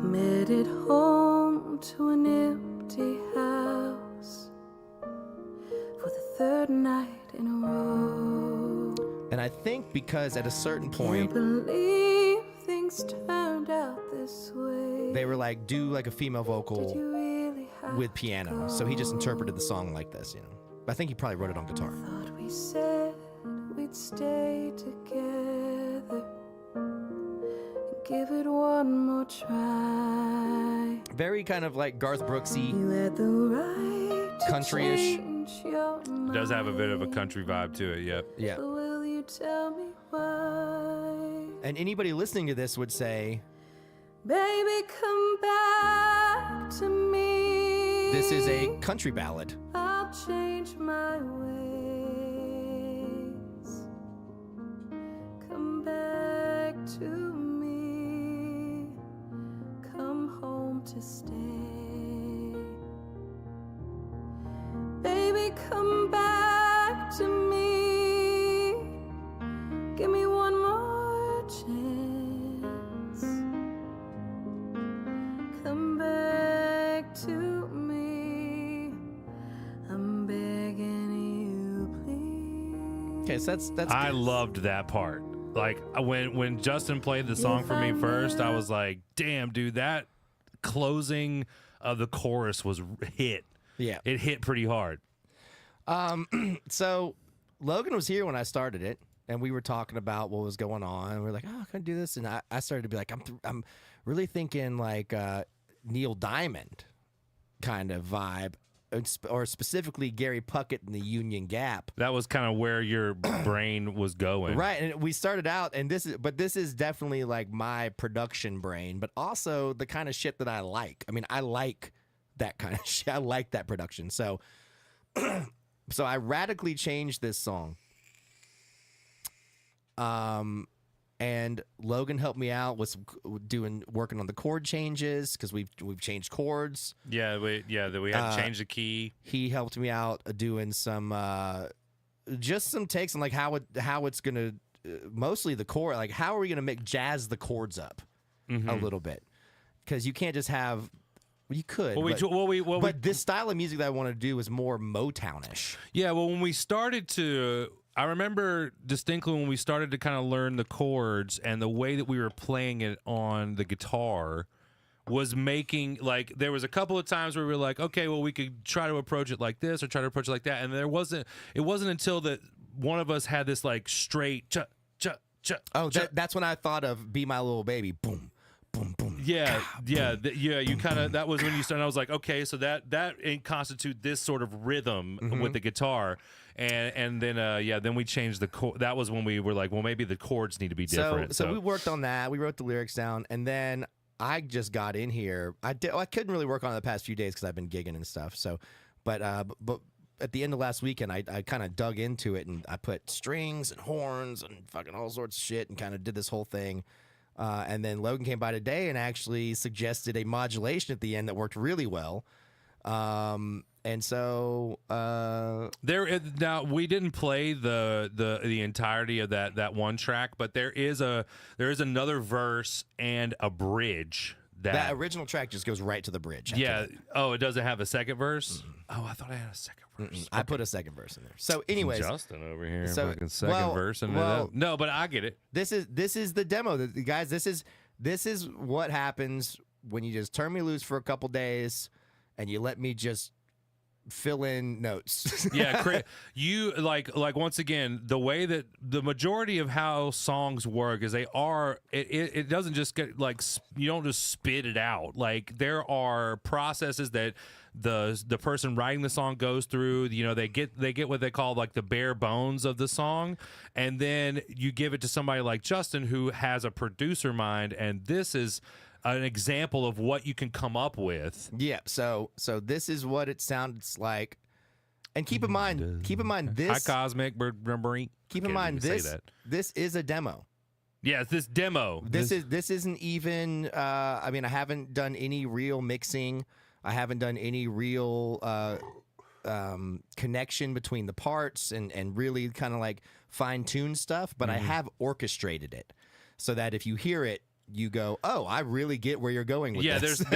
Made it home to an empty house for the third night in a row. And I think because at a certain point, can't believe things turned out this way. They were like, do like a female vocal Did you really have with piano. So he just interpreted the song like this, you know. But I think he probably wrote it on guitar. Thought we said we'd stay together and give it one more try. Very kind of like Garth Brooksy, You had the right to Country-ish. change your It does have a bit of a country vibe to it, yep. yeah. But will you tell me why? And anybody listening to this would say, Baby, come back to me. this is a country ballad. I'll change my ways. Come back to me. Come home to stay. Baby, come back to me. Give me one more chance. Come back to me. I'm begging you, please. Okay, so that's I good. loved that part. Like when Justin played the song for me first, I was like, damn, dude, that closing of the chorus was hit. Yeah. It hit pretty hard. So Logan was here when I started it, and we were talking about what was going on. And we were like, oh, can I do this? And I started to be like, I'm really thinking like Neil Diamond kind of vibe, or specifically Gary Puckett in the Union Gap. That was kind of where your brain was going. Right, and we started out, and this is definitely like my production brain, but also the kind of shit that I like. I mean, I like that kind of shit. I like that production. So, so I radically changed this song. And Logan helped me out with working on the chord changes because we've changed chords. Yeah, we had to change the key. He helped me out doing some just some takes on like how it's gonna mostly the chord, like how are we gonna jazz the chords up a little bit, because you can't just have. You could, but this style of music that I want to do is more Motownish. Yeah, well, when we started to, I remember distinctly when we started to kind of learn the chords and the way that we were playing it on the guitar was making, like, there was a couple of times where we were like, okay, well, we could try to approach it like this or try to approach it like that, and it wasn't until that one of us had this like straight cha cha cha. Oh, that's when I thought of "Be My Little Baby." Boom. Boom, boom. Yeah, yeah, yeah. You kind of, that was when you started. I was like, okay, so that constitute this sort of rhythm with the guitar, and then then we changed the chord. That was when we were like, well, maybe the chords need to be different. So we worked on that. We wrote the lyrics down, and then I just got in here. I couldn't really work on it the past few days because I've been gigging and stuff. So, but at the end of last weekend, I kind of dug into it and I put strings and horns and fucking all sorts of shit and kind of did this whole thing. And then Logan came by today and actually suggested a modulation at the end that worked really well. And so there now we didn't play the entirety of that one track, but there is another verse and a bridge. That original track just goes right to the bridge. Yeah. Oh, it doesn't have a second verse? Oh, I thought I had a second verse. Okay. I put a second verse in there. So anyways, Justin over here, so, fucking second verse into that. No, but I get it. This is the demo. Guys, this is what happens when you just turn me loose for a couple days and you let me just fill in notes. Yeah, you like once again, the way that the majority of how songs work is it doesn't just get like, you don't just spit it out. Like there are processes that the person writing the song goes through. You know, they get what they call like the bare bones of the song, and then you give it to somebody like Justin who has a producer mind, and this is an example of what you can come up with. Yeah, so this is what it sounds like. And keep in mind this. Hi, Cosmic. Keep in mind this is a demo. Yeah, it's this demo. This isn't even. I mean, I haven't done any real mixing. I haven't done any real connection between the parts and really kind of like fine tune stuff. But I have orchestrated it so that if you hear it, you go, oh, I really get where you're going with this. Yeah,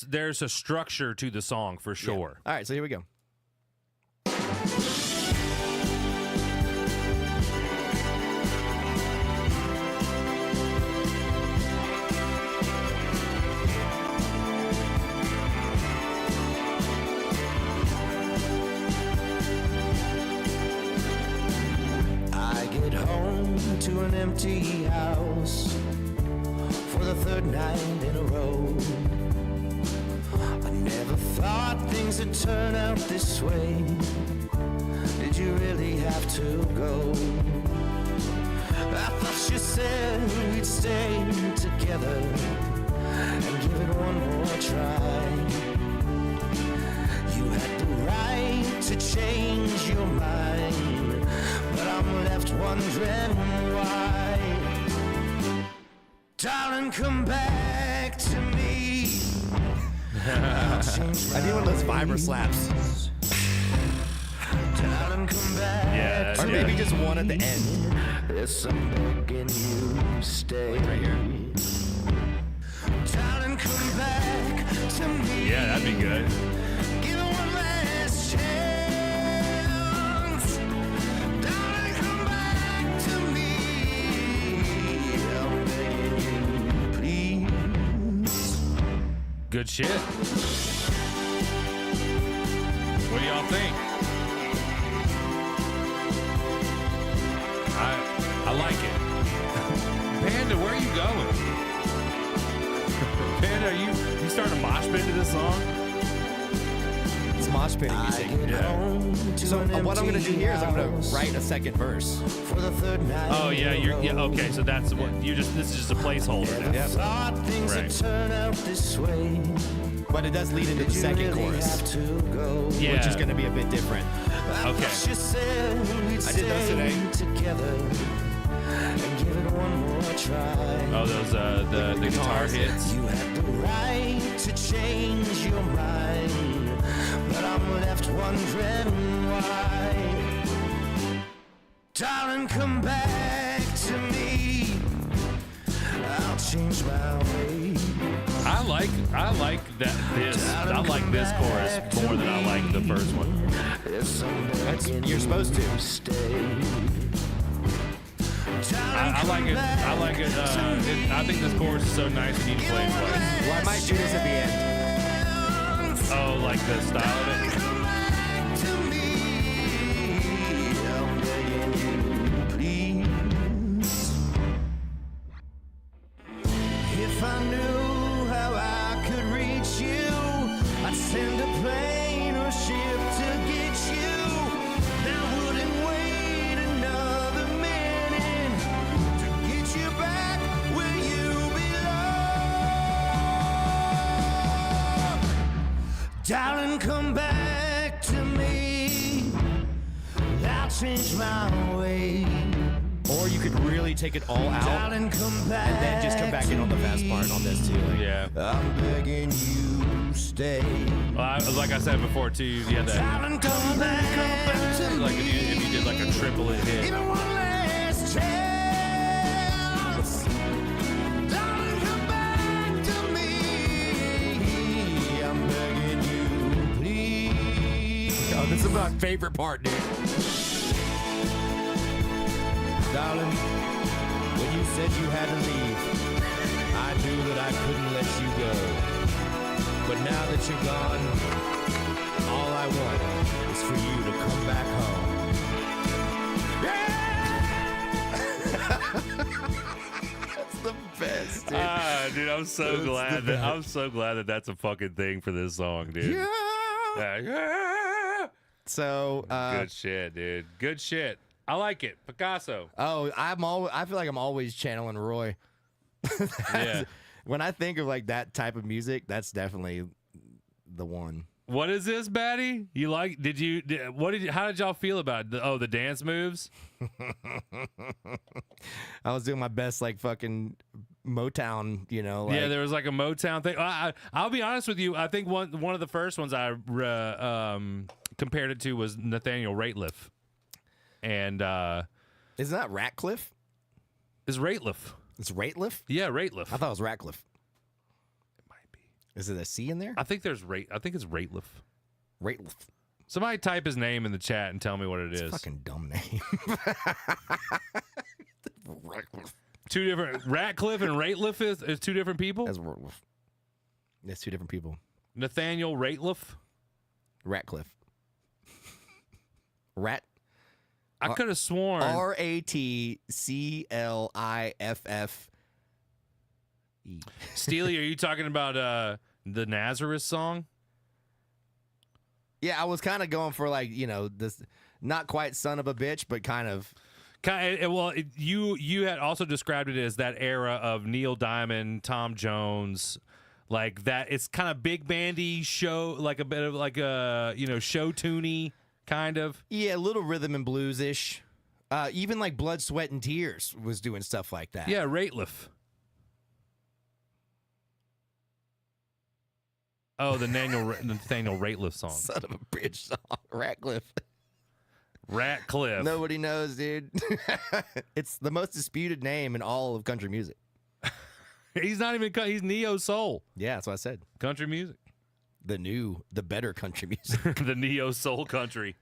there's a structure to the song for sure. Yeah. All right, so here we go. I get home to an empty house for the third night in a row. I never thought things would turn out this way. Did you really have to go? I thought you said we'd stay together and give it one more try. You had the right to change your mind, but I'm left wondering why. Darling, come back to me. I need one of those fiber slaps. Darling, come back. Yeah, Or maybe just one at the end. There's some begging you stay. Right here. Darling, come back to me. Yeah, that'd be good. Give it one last chance. Darling, come back to me. I'm begging you, please. Good shit. What do y'all think? I like it. Panda, where are you going? Panda, are you starting to mosh pit to this song? It's mosh pitting music. Yeah. So what I'm going to do here is I'm going to write a second verse. For the third night. Oh yeah, okay. So that's what this is just a placeholder now. Yeah. Thought things would Right. turn out this way. But it does lead into the You second really chorus, have to go. Yeah. which is going to be a bit different. Okay. You said we'd I did those stay today. together and give it one more try. Oh, those the guitar hits. You had the right to change your mind, but I'm left wondering why. Darling, come back to me. I'll change my way. I like that I like this chorus more than I like the first one. You're supposed to. Stay. I like it. I like it. I think this chorus is so nice. You need to play it twice. Well, I might do this at the end. Oh, like the style of it. If I knew how I could reach you, I'd send a plane or ship to get you. I wouldn't wait another minute to get you back where you belong. Darling, come back to me. I'll change my way. Or you could really take it all out Darling, come back and then just come back in on the fast part on this too. Like, Yeah. I'm begging you, stay. Like I said before, too, you had that. Darling, come back to Like me. if you did like a triplet hit. Even one last chance. Darling, come back to me. I'm begging you, please. Oh, this is my favorite part, dude. Darling, when you said you had to leave, I knew that I couldn't let you go. But now that you're gone, all I want is for you to come back home. That's the best, dude. Dude, I'm so glad that that's a fucking thing for this song, dude. Yeah. So, Good shit, dude. Good shit. I like it. Picasso. I feel like I'm always channeling Roy. Yeah. When I think of like that type of music, that's definitely the one. What is this, Batty? You like? How did y'all feel about it? The dance moves? I was doing my best, like fucking Motown, you know. Like, Yeah, there was like a Motown thing. I'll be honest with you. I think one of the first ones I compared it to was Nathaniel Rateliff. And isn't that Ratcliffe? is Rateliff? It's Rateliff? Yeah, Rateliff. I thought it was Ratcliffe. It might be. Is it a C in there? I think it's Rateliff. Rateliff. Somebody type his name in the chat and tell me what it is. Fucking dumb name. Ratcliffe. Two different Ratcliffe and Rateliff is two different people. That's Ratcliffe. That's two different people. Nathaniel Rateliff. Ratcliffe. Rat. I could have sworn. RATCLIFFE. Steely, are you talking about the Nazareth song? Yeah, I was kind of going for like, you know, this not quite son of a bitch, but kind of. You had also described it as that era of Neil Diamond, Tom Jones, like that. It's kind of big bandy show, like a bit of like a show tuney kind of. Yeah, a little rhythm and blues ish. Even like Blood, Sweat, and Tears was doing stuff like that. Yeah, Rateliff. Oh, the Nathaniel Rateliff song. Son of a bitch song. Ratcliffe. Ratcliffe. Nobody knows, dude. It's the most disputed name in all of country music. He's not even. He's neo soul. Yeah, that's what I said. Country music. The better country music. The neo soul country.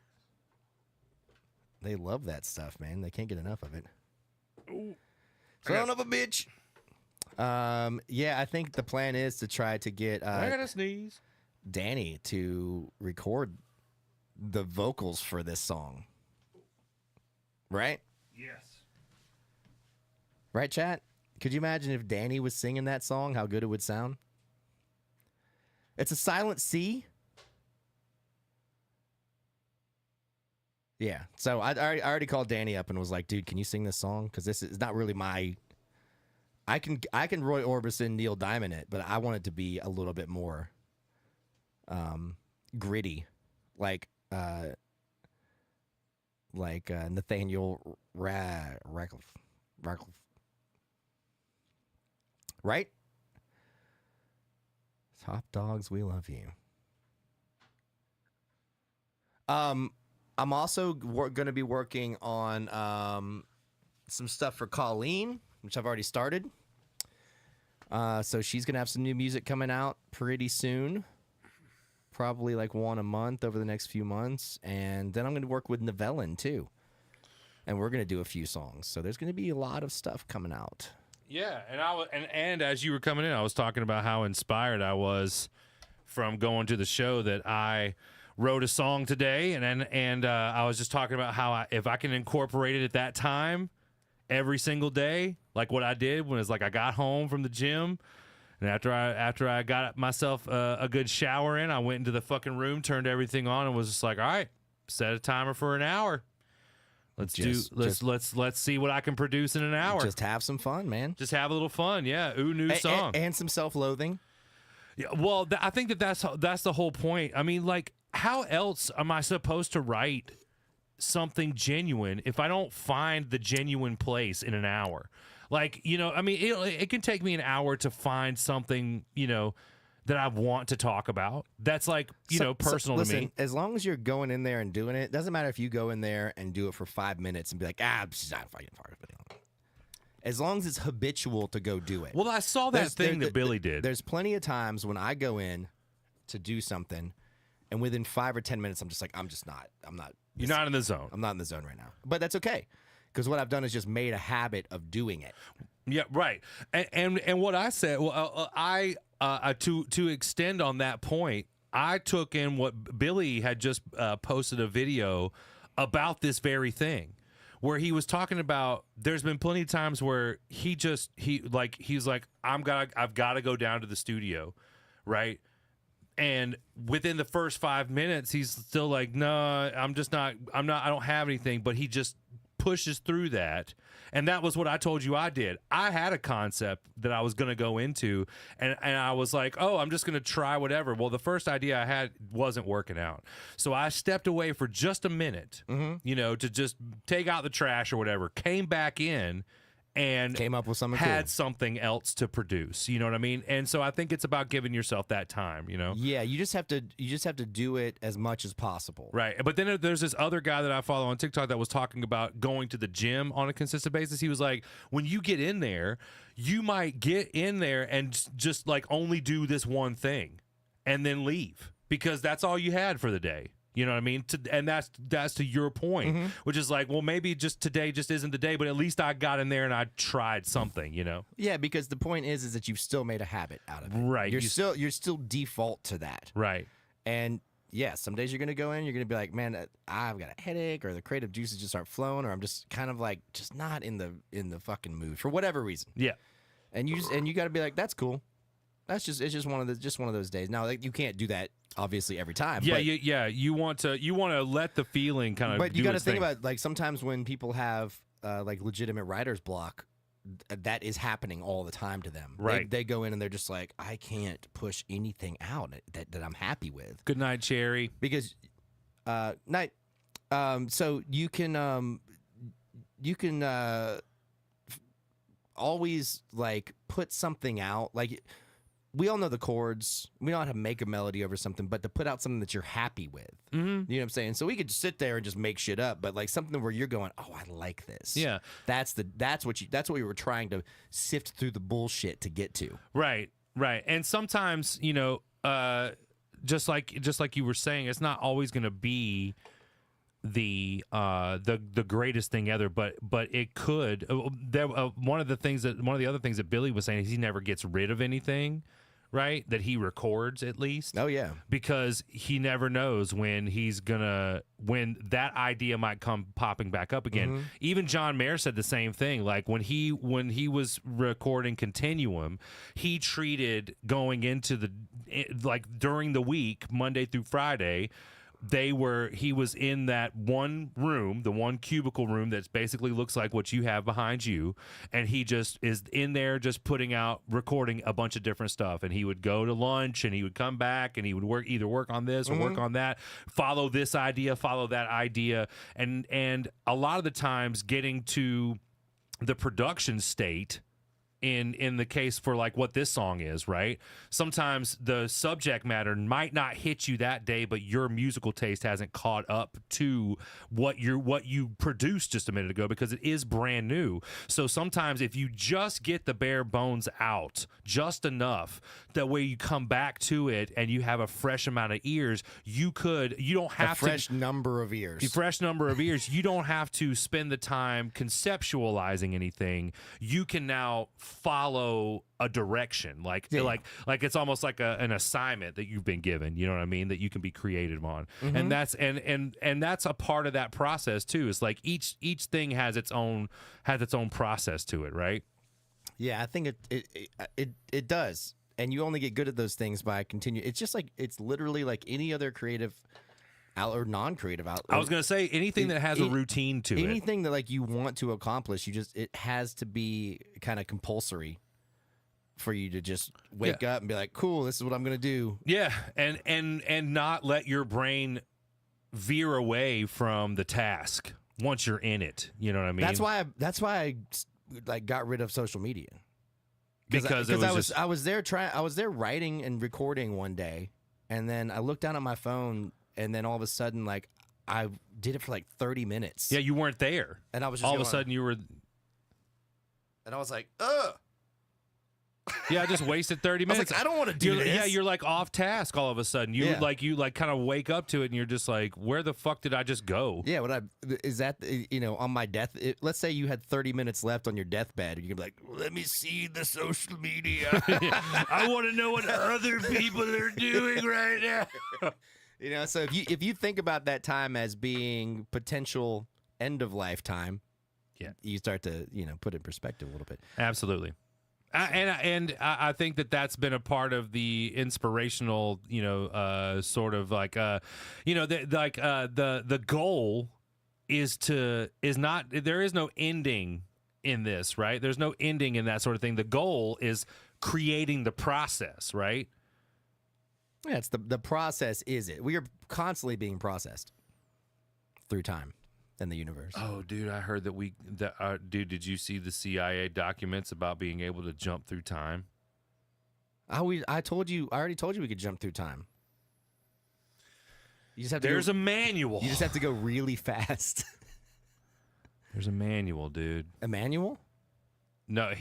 They love that stuff, man. They can't get enough of it. Son of a bitch. Yeah, I think the plan is to try to get I gotta sneeze. Danny to record the vocals for this song. Right? Yes. Right, chat? Could you imagine if Danny was singing that song, how good it would sound? It's a silent C. Yeah. So I already called Danny up and was like, dude, can you sing this song? Because this is not really my... I can Roy Orbison, Neil Diamond it, but I want it to be a little bit more gritty. Like Nathaniel Ratcliffe. Right? Top dogs, we love you. I'm also going to be working on some stuff for Colleen, which I've already started. So she's going to have some new music coming out pretty soon. Probably like one a month over the next few months. And then I'm going to work with Novellin too. And we're going to do a few songs. So there's going to be a lot of stuff coming out. Yeah, and as you were coming in, I was talking about how inspired I was from going to the show that I wrote a song today, and I was just talking about how if I can incorporate it at that time every single day, like what I did when it's like I got home from the gym, and after I got myself a good shower in, I went into the fucking room, turned everything on, and was just like, all right, set a timer for an hour. Let's see what I can produce in an hour. Just have some fun, man. Just have a little fun, yeah. New song. And some self-loathing. Yeah, well, I think that's the whole point. I mean, like, how else am I supposed to write something genuine if I don't find the genuine place in an hour? Like, you know, I mean, it can take me an hour to find something, you know, that I want to talk about. That's like, you know, personal listen, to me. As long as you're going in there and doing it, doesn't matter if you go in there and do it for 5 minutes and be like, I'm just not fucking video. As long as it's habitual to go do it. Well, I saw that thing that Billy did. There's plenty of times when I go in to do something, and within 5 or 10 minutes, I'm just like, I'm not. You're not in the zone. I'm not in the zone right now. But that's okay, because what I've done is just made a habit of doing it. Yeah, right. And what I said, well, to extend on that point, I took in what Billy had just posted a video about this very thing, where he was talking about. There's been plenty of times where he's like, I've got to go down to the studio, right? And within the first 5 minutes, he's still like, no, I don't have anything. But he just pushes through that. And that was what I told you I did. I had a concept that I was going to go into, and I was like, oh, I'm just going to try whatever. Well, the first idea I had wasn't working out. So I stepped away for just a minute, you know, to just take out the trash or whatever, came back in, and came up with something had cool. something else to produce. You know what I mean? And so I think it's about giving yourself that time, you know? Yeah, you just have to do it as much as possible. Right. But then there's this other guy that I follow on TikTok that was talking about going to the gym on a consistent basis. He was like, when you get in there, you might get in there and just like only do this one thing and then leave, because that's all you had for the day. You know what I mean? And that's to your point, which is like, well, maybe just today just isn't the day, but at least I got in there and I tried something, you know? Yeah, because the point is that you've still made a habit out of it. Right. You're still default to that. Right. And yeah, some days you're gonna go in, you're gonna be like, man, I've got a headache, or the creative juices just aren't flowing, or I'm just kind of like just not in the fucking mood for whatever reason. Yeah. And you got to be like, that's cool. It's just one of those days. Now, like, you can't do that obviously every time. Yeah, but, you want to let the feeling kind of. But you got to think about, like, sometimes when people have like legitimate writer's block, that is happening all the time to them. Right. They go in and they're just like, I can't push anything out that I'm happy with. Good night, Cherry. Because night. So you can always like put something out, like. We all know the chords. We know how to make a melody over something, but to put out something that you're happy with. You know what I'm saying? So we could just sit there and just make shit up, but like something where you're going, "Oh, I like this." Yeah. That's what we were trying to sift through the bullshit to get to. Right. Right. And sometimes, you know, just like you were saying, it's not always going to be the greatest thing ever, but it could. One of the other things that Billy was saying is he never gets rid of anything, right? That he records, at least. Oh yeah, because he never knows when when that idea might come popping back up again. Even John Mayer said the same thing. Like when he was recording Continuum, he treated going into during the week, Monday through Friday, he was in that one room, the one cubicle room that's basically looks like what you have behind you, and he just is in there just recording a bunch of different stuff. And he would go to lunch and he would come back and he would either work on this or work on that, follow this idea, follow that idea, and a lot of the times getting to the production state. In the case for like what this song is, right? Sometimes the subject matter might not hit you that day, but your musical taste hasn't caught up to what you produced just a minute ago, because it is brand new. So sometimes if you just get the bare bones out just enough, that way you come back to it and you have a fresh amount of ears, you don't have a fresh number of ears. A fresh number of ears. You don't have to spend the time conceptualizing anything. You can now follow a direction, like it's almost like an assignment that you've been given, you know what I mean, that you can be creative on. And that's and that's a part of that process too. It's like each thing has its own process to it, right? Yeah, I think it does. And you only get good at those things by continuing. It's just like, it's literally like any other creative out or non-creative outlet. I was going to say anything that has a routine to it. Anything that like you want to accomplish, it has to be kind of compulsory. for you to just wake up and be like, cool, this is what I'm going to do. Yeah, and not let your brain veer away from the task once you're in it. You know what I mean? That's why I like got rid of social media. Because it was I was there writing and recording one day, and then I looked down at my phone, and then all of a sudden, like, I did it for like 30 minutes. Yeah, you weren't there. And I was just all of a sudden you were. And I was like, ugh. Yeah, I just wasted 30 minutes. I was like, I don't want to do this. Yeah, you're like off task all of a sudden. You kind of wake up to it and you're just like, where the fuck did I just go? Yeah, on my death, let's say you had 30 minutes left on your deathbed, and you're like, let me see the social media. I want to know what other people are doing right now. So if you think about that time as being potential end of life time, you start to, put it in perspective a little bit. Absolutely. I think that's been a part of the inspirational, sort of like, the goal is not, there is no ending in this, right? There's no ending in that sort of thing. The goal is creating the process, right? Yeah, it's the process is it. We are constantly being processed through time and the universe. Oh, dude, I heard dude, did you see the CIA documents about being able to jump through time? I already told you we could jump through time. You just have to There's a manual. You just have to go really fast. There's a manual, dude. A manual? No,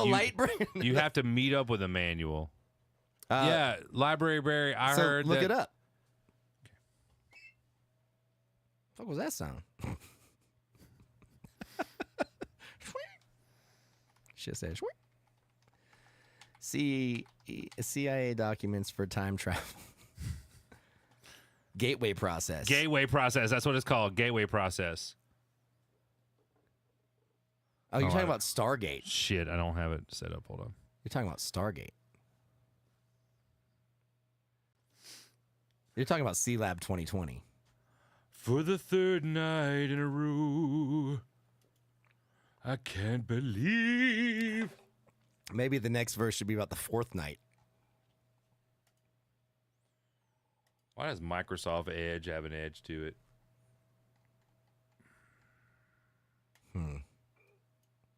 light brain. You have to meet up with a manual. Yeah, Library Barry. I heard. Look it up. What was that sound? Shit says. CIA documents for time travel. Gateway process. Gateway process. That's what it's called. Gateway process. Oh, you're talking about Stargate. Shit, I don't have it set up. Hold on. You're talking about Stargate. You're talking about C-Lab 2020. For the third night in a row, I can't believe. Maybe the next verse should be about the fourth night. Why does Microsoft Edge have an edge to it?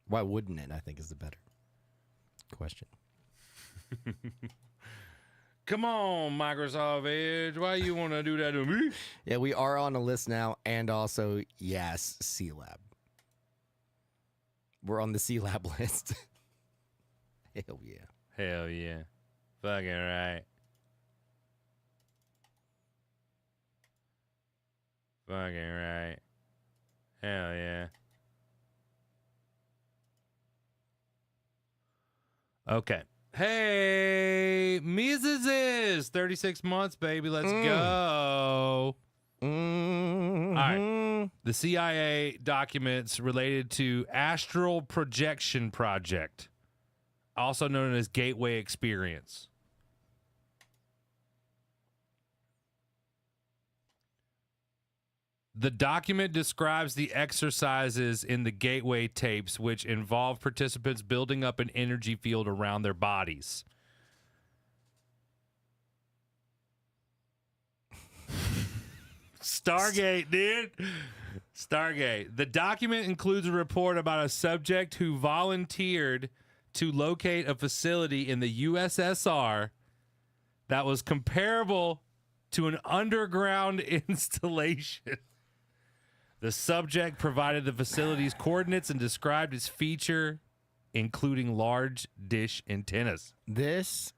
Why wouldn't it, I think, is the better question. Come on, Microsoft Edge. Why you want to do that to me? Yeah, we are on a list now, and also, yes, C-Lab. We're on the C-Lab list. Hell yeah. Hell yeah. Fucking right. Fucking right. Hell yeah. Okay. Hey, Mrs. 36 months, baby. Let's go. Mm-hmm. All right. The CIA documents related to Astral Projection Project, also known as Gateway Experience. The document describes the exercises in the Gateway tapes, which involve participants building up an energy field around their bodies. Stargate, dude. Stargate. The document includes a report about a subject who volunteered to locate a facility in the USSR that was comparable to an underground installation. The subject provided the facility's coordinates and described its feature, including large dish antennas. Wasn't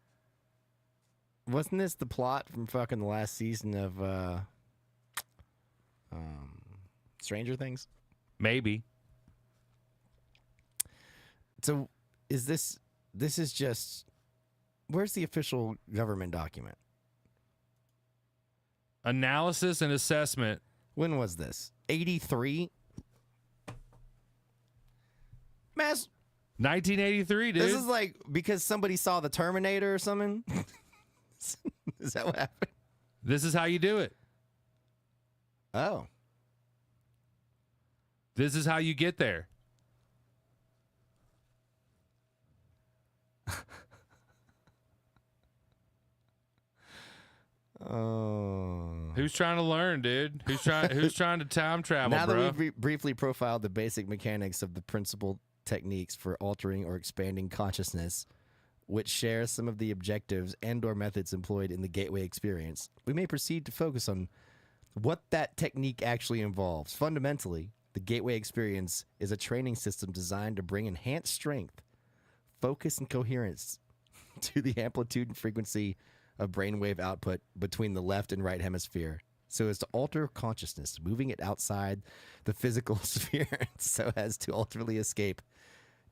this the plot from fucking the last season of Stranger Things? Maybe. So this is just, where's the official government document? Analysis and assessment. When was this? 83? Mass. 1983, dude. This is like because somebody saw the Terminator or something? Is that what happened? This is how you do it. Oh. This is how you get there. Who's trying to learn, dude? Who's trying to time travel, Now bro? that we've briefly profiled the basic mechanics of the principal techniques for altering or expanding consciousness, which share some of the objectives and/or methods employed in the gateway experience, we may proceed to focus on what that technique actually involves. Fundamentally, the gateway experience is a training system designed to bring enhanced strength, focus, and coherence to the amplitude and frequency of brainwave output between the left and right hemisphere, so as to alter consciousness, moving it outside the physical sphere so as to ultimately escape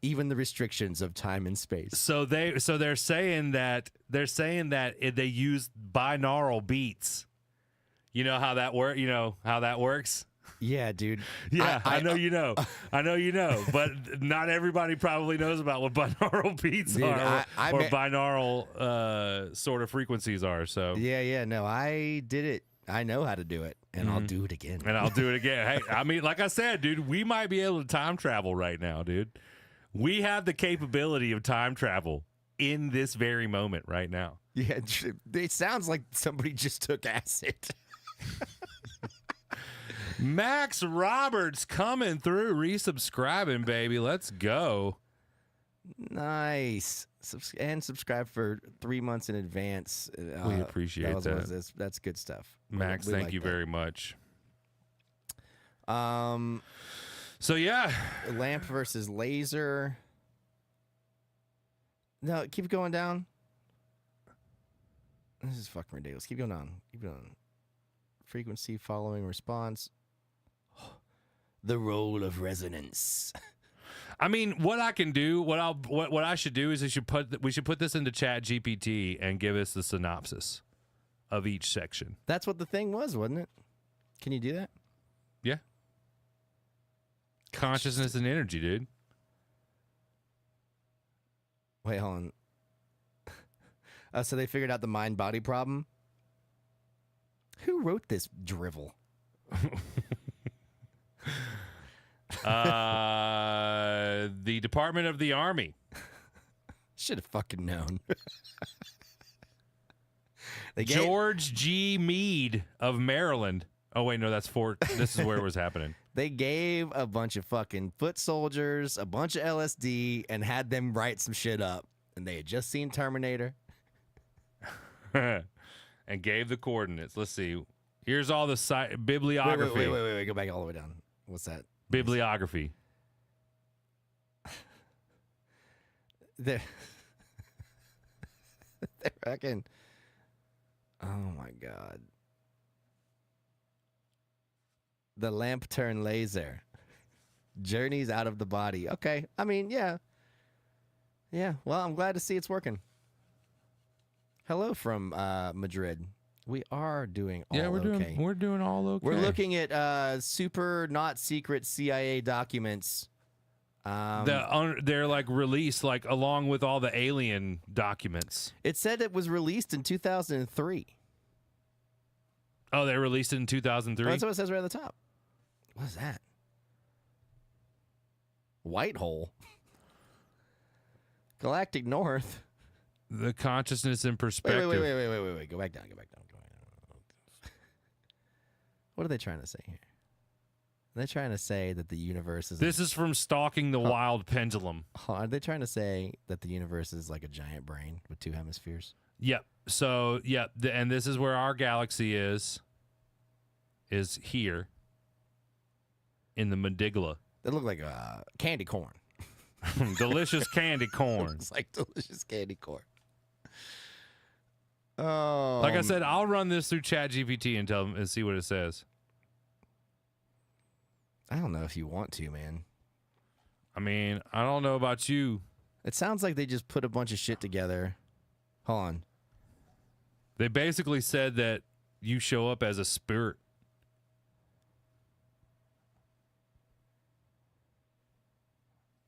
even the restrictions of time and space. So they're saying that they use binaural beats. You know how that works? Yeah, dude. Yeah, I know you know. I know you know, but not everybody probably knows about what binaural beats Dude, are or I binaural sort of frequencies are. So Yeah, no, I did it. I know how to do it, and I'll do it again. And I'll do it again. Hey, I mean, like I said, dude, we might be able to time travel right now, dude. We have the capability of time travel in this very moment right now. Yeah, it sounds like somebody just took acid. Max Roberts coming through, resubscribing, baby. Let's go. Nice. And subscribe for 3 months in advance. We appreciate that. That's good stuff. Max, We thank like you that. very much. So yeah, lamp versus laser. No, keep going down. This is fucking ridiculous. Keep going down. Keep going. Frequency following response. The role of resonance. I mean, what I can do, what I should do is we should put this into Chat GPT and give us the synopsis of each section. That's what the thing was, wasn't it? Can you do that? Yeah. Consciousness and energy, dude. Wait, hold on. So they figured out the mind-body problem? Who wrote this drivel? The Department of the Army. Should have fucking known. George G. Meade of Maryland. Oh, wait, no, that's Fort. This is where it was happening. They gave a bunch of fucking foot soldiers a bunch of LSD and had them write some shit up. And they had just seen Terminator. And gave the coordinates. Let's see. Here's all the bibliography. Wait. Go back all the way down. What's that? Bibliography. They're fucking. Oh my god. The lamp turn laser. Journeys out of the body. Okay. I mean, yeah. Yeah. Well, I'm glad to see it's working. Hello from Madrid. We are doing all okay. We're doing all okay. We're looking at super not secret CIA documents. They're like released like along with all the alien documents. It said it was released in 2003. Oh, they released it in 2003? That's what it says right at the top. What is that? White hole. Galactic North. The consciousness in perspective. Wait. Go back down. What are they trying to say here? They're trying to say that the universe is... This is from Stalking the Wild Pendulum. Are they trying to say that the universe is like a giant brain with two hemispheres? Yep. So, yep. And this is where our galaxy is here in the medulla. They look like candy corn. Delicious candy corn. It's like delicious candy corn. Oh, like I said, I'll run this through ChatGPT and tell them and see what it says. I don't know if you want to, man. I mean, I don't know about you. It sounds like they just put a bunch of shit together. Hold on. They basically said that you show up as a spirit.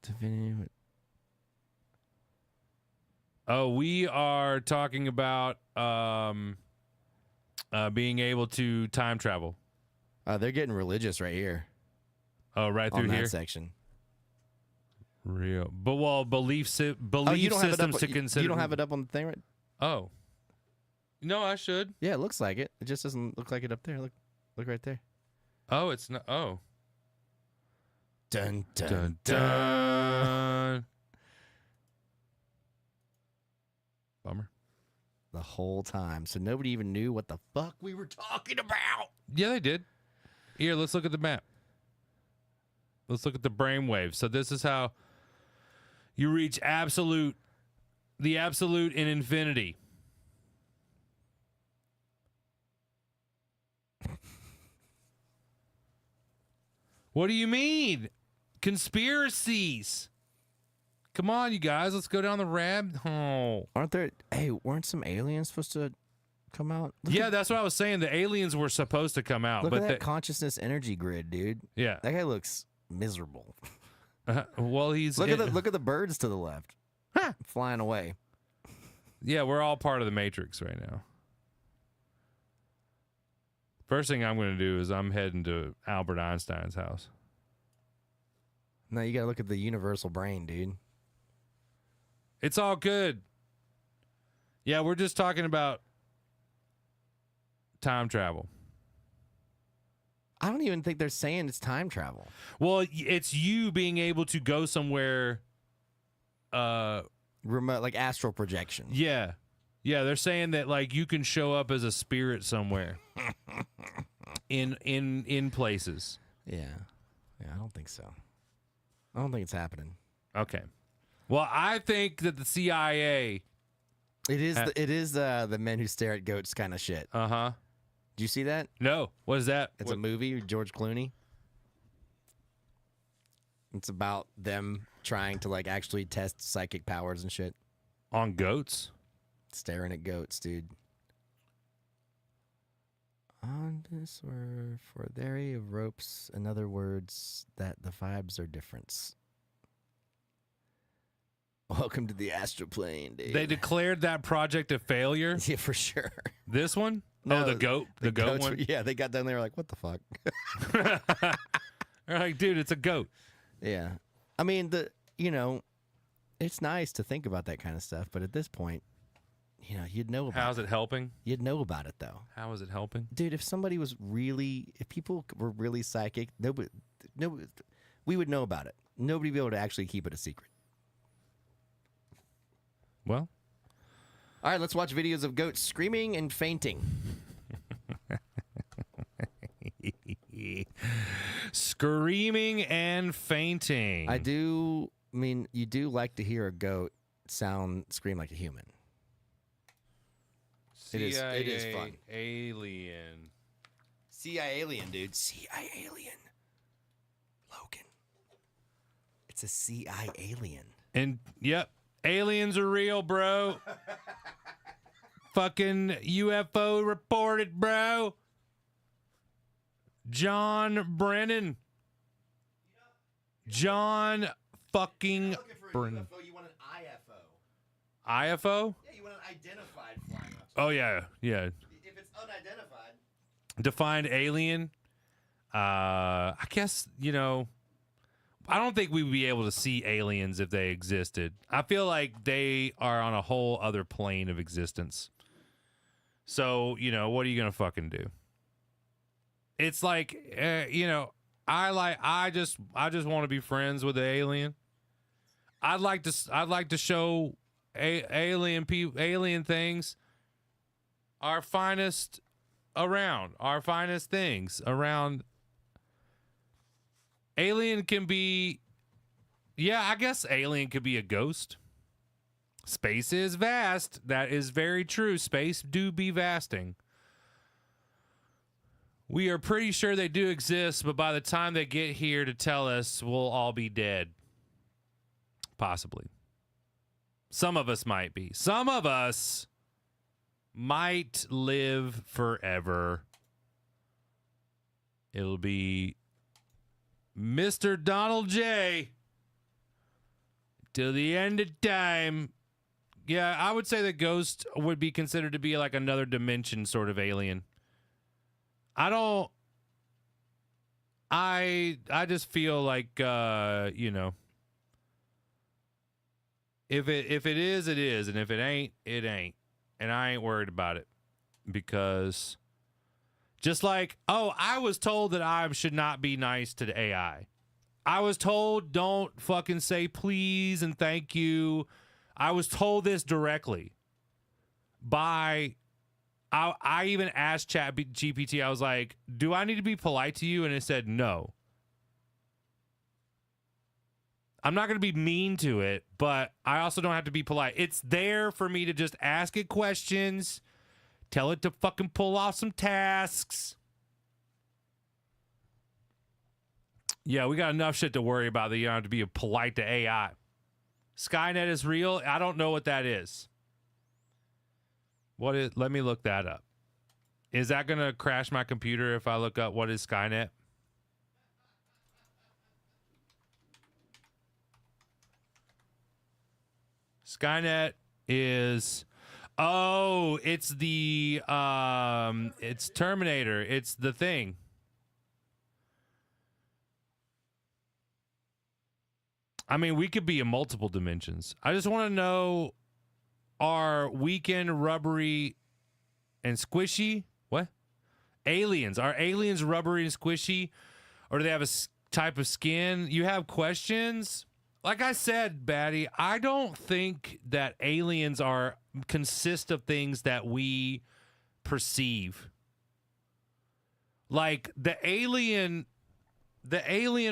Divinity. Oh, we are talking about being able to time travel. They're getting religious right here. Oh, right through on here. That section. Real, but well, belief You don't systems to consider. You don't have it up on the thing, right? Oh, No, I should. Yeah, it looks like it. It just doesn't look like it up there. Look right there. Oh, it's not. Oh. Dun dun Dun, dun. dun. Bummer. The whole time, so nobody even knew what the fuck we were talking about. Yeah, they did. Here, let's look at the map. Let's look at the brainwave. So this is how you reach the absolute in infinity. What do you mean? Conspiracies. Come on, you guys. Let's go down the rabbit hole. Weren't some aliens supposed to come out? Yeah, that's what I was saying. The aliens were supposed to come out. Look but at that consciousness energy grid, dude. yeah. That guy looks miserable. Well, he's... Look at the birds to the left. Flying away. Yeah, we're all part of the Matrix right now. First thing I'm going to do is I'm heading to Albert Einstein's house. No, you gotta look at the universal brain, dude. It's all good. Yeah, we're just talking about time travel. I don't even think they're saying it's time travel. Well, it's you being able to go somewhere. Remote, like astral projection. Yeah. Yeah, they're saying that like you can show up as a spirit somewhere in places. Yeah. Yeah, I don't think so. I don't think it's happening. Okay. Well, I think that the CIA... It is the men who stare at goats kind of shit. Uh-huh. Do you see that? No. What is that? It's a movie with George Clooney. It's about them trying to like actually test psychic powers and shit. On goats? Staring at goats, dude. On this or for the area of ropes, in other words, that the vibes are different. Welcome to the astral plane, dude. They declared that project a failure? Yeah, for sure. This one? No, oh, the goat goats one? Yeah, they got down there like, what the fuck? They're like, dude, it's a goat. Yeah. I mean, it's nice to think about that kind of stuff, but at this point, you'd know about How's it helping? You'd know about it, though. How is it helping? Dude, if people were really psychic, we would know about it. Nobody would be able to actually keep it a secret. Well. All right, let's watch videos of goats screaming and fainting. Screaming and fainting. You do like to hear a goat scream like a human. It is fun. Alien. CIA alien, dude. CIA alien. Logan. It's a CIA alien. And, yep, aliens are real, bro. Fucking UFO reported, bro. John Brennan. John fucking Brennan. You want an IFO. IFO? Yeah, you want an identified flying object. Oh, yeah. Yeah. If it's unidentified. Defined alien. I guess, I don't think we would be able to see aliens if they existed. I feel like they are on a whole other plane of existence. So, what are you going to fucking do? It's like, I just want to be friends with the alien. I'd like to show alien things our finest things around. Alien can be, I guess alien could be a ghost. Space is vast. That is very true. Space do be vasting. We are pretty sure they do exist, but by the time they get here to tell us, we'll all be dead. Possibly. Some of us might be. Some of us might live forever. It'll be Mr. Donald J. till the end of time. Yeah, I would say the ghost would be considered to be like another dimension sort of alien. I just feel like, if it is, it is. And if it ain't, it ain't. And I ain't worried about it. because just like, oh, I was told that I should not be nice to the AI. I was told don't fucking say please and thank you. I was told this directly by, I even asked ChatGPT, I was like, do I need to be polite to you? And it said no. I'm not going to be mean to it, but I also don't have to be polite. It's there for me to just ask it questions, tell it to fucking pull off some tasks. Yeah, we got enough shit to worry about that you don't have to be polite to AI. Skynet is real. I don't know what that is. What is? Let me look that up. Is that going to crash my computer if I look up what is Skynet? Skynet is, oh, it's the it's Terminator. It's the thing. I mean, we could be in multiple dimensions. I just want to know, are weekend rubbery and squishy? What? Aliens. Are aliens rubbery and squishy? Or do they have a type of skin? You have questions? Like I said, Batty, I don't think that aliens consist of things that we perceive. Like the alien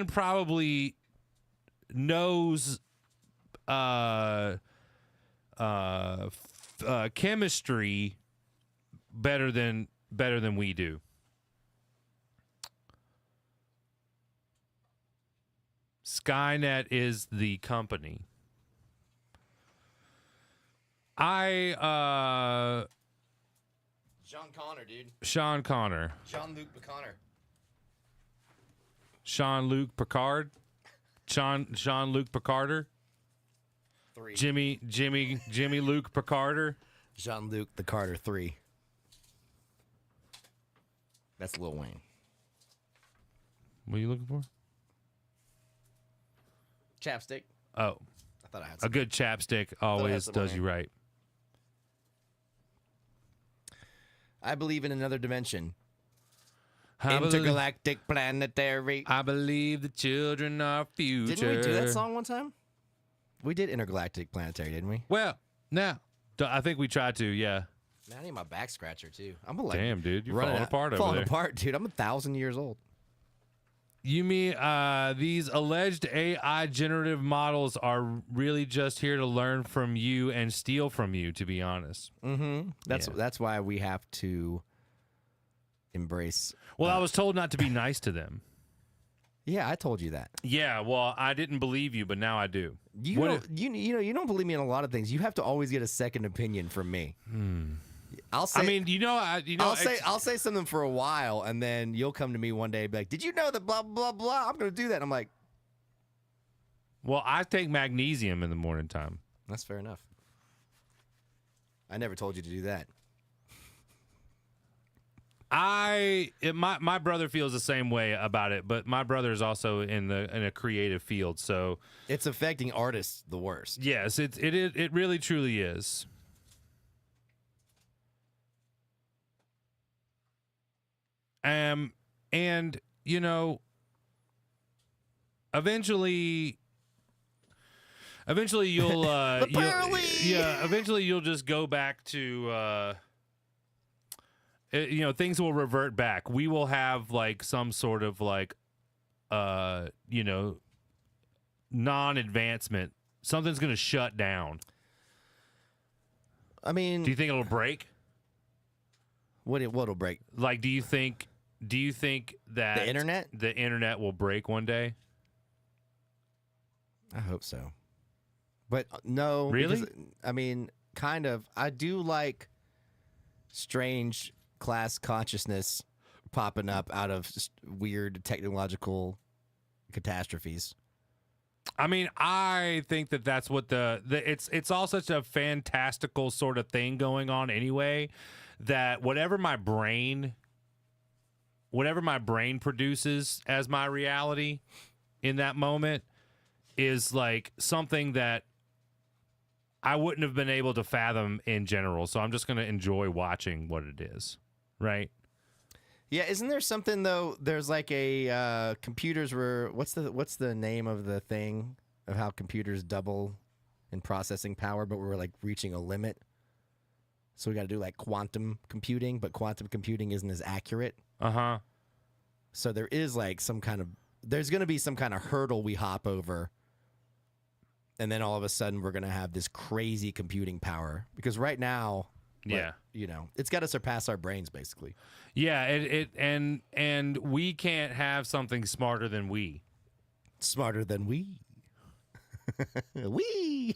probably knows chemistry better than we do. Skynet is the company. Sean Connor, dude. Sean Connor. Jean-Luc Connor. Jean-Luc Picard. Jean-Luc Picarder. 3. Jimmy Luke Picarder. Jean-Luc the Carter 3. That's Lil Wayne. What are you looking for? Chapstick. Oh, I thought I had a good chapstick always does you right. I believe in another dimension. I Intergalactic planetary. I believe the children are future. Didn't we do that song one time? We did Intergalactic Planetary, didn't we? Well, no. I think we tried to, yeah. Man, I need my back scratcher, too. I'm like, damn, dude. You're falling apart over there. Falling apart, dude. I'm 1,000 years old. You mean these alleged AI generative models are really just here to learn from you and steal from you, to be honest? Mm-hmm. That's why we have to embrace. Well, I was told not to be nice to them. Yeah, I told you that. Yeah, well, I didn't believe you, but now I do. You don't believe me in a lot of things. You have to always get a second opinion from me. I'll say. I mean, I'll say something for a while, and then you'll come to me one day and be like, "Did you know that blah blah blah? I'm going to do that." I'm like, well, I take magnesium in the morning time. That's fair enough. I never told you to do that. My brother feels the same way about it, but my brother is also in a creative field, so it's affecting artists the worst. Yes, it really truly is. And you know, eventually you'll eventually you'll just go back to things will revert back. We will have like some sort of like non-advancement. Something's going to shut down. I mean, do you think it'll break? What'll break? Like, do you think that the internet will break one day? I hope so. But no, really? Because, I mean, kind of. I do like strange class consciousness popping up out of weird technological catastrophes. I mean, I think that's what it's all such a fantastical sort of thing going on anyway, that whatever my brain produces as my reality in that moment is like something that I wouldn't have been able to fathom in general. So I'm just going to enjoy watching what it is. Right. Yeah, isn't there something though? There's like a computers were what's the name of the thing of how computers double in processing power, but we're like reaching a limit. So we got to do like quantum computing, but quantum computing isn't as accurate. Uh-huh. So there is like there's going to be some kind of hurdle we hop over. And then all of a sudden we're going to have this crazy computing power because right now, yeah, you know, it's got to surpass our brains basically. Yeah, and we can't have something smarter than we. Smarter than we. We.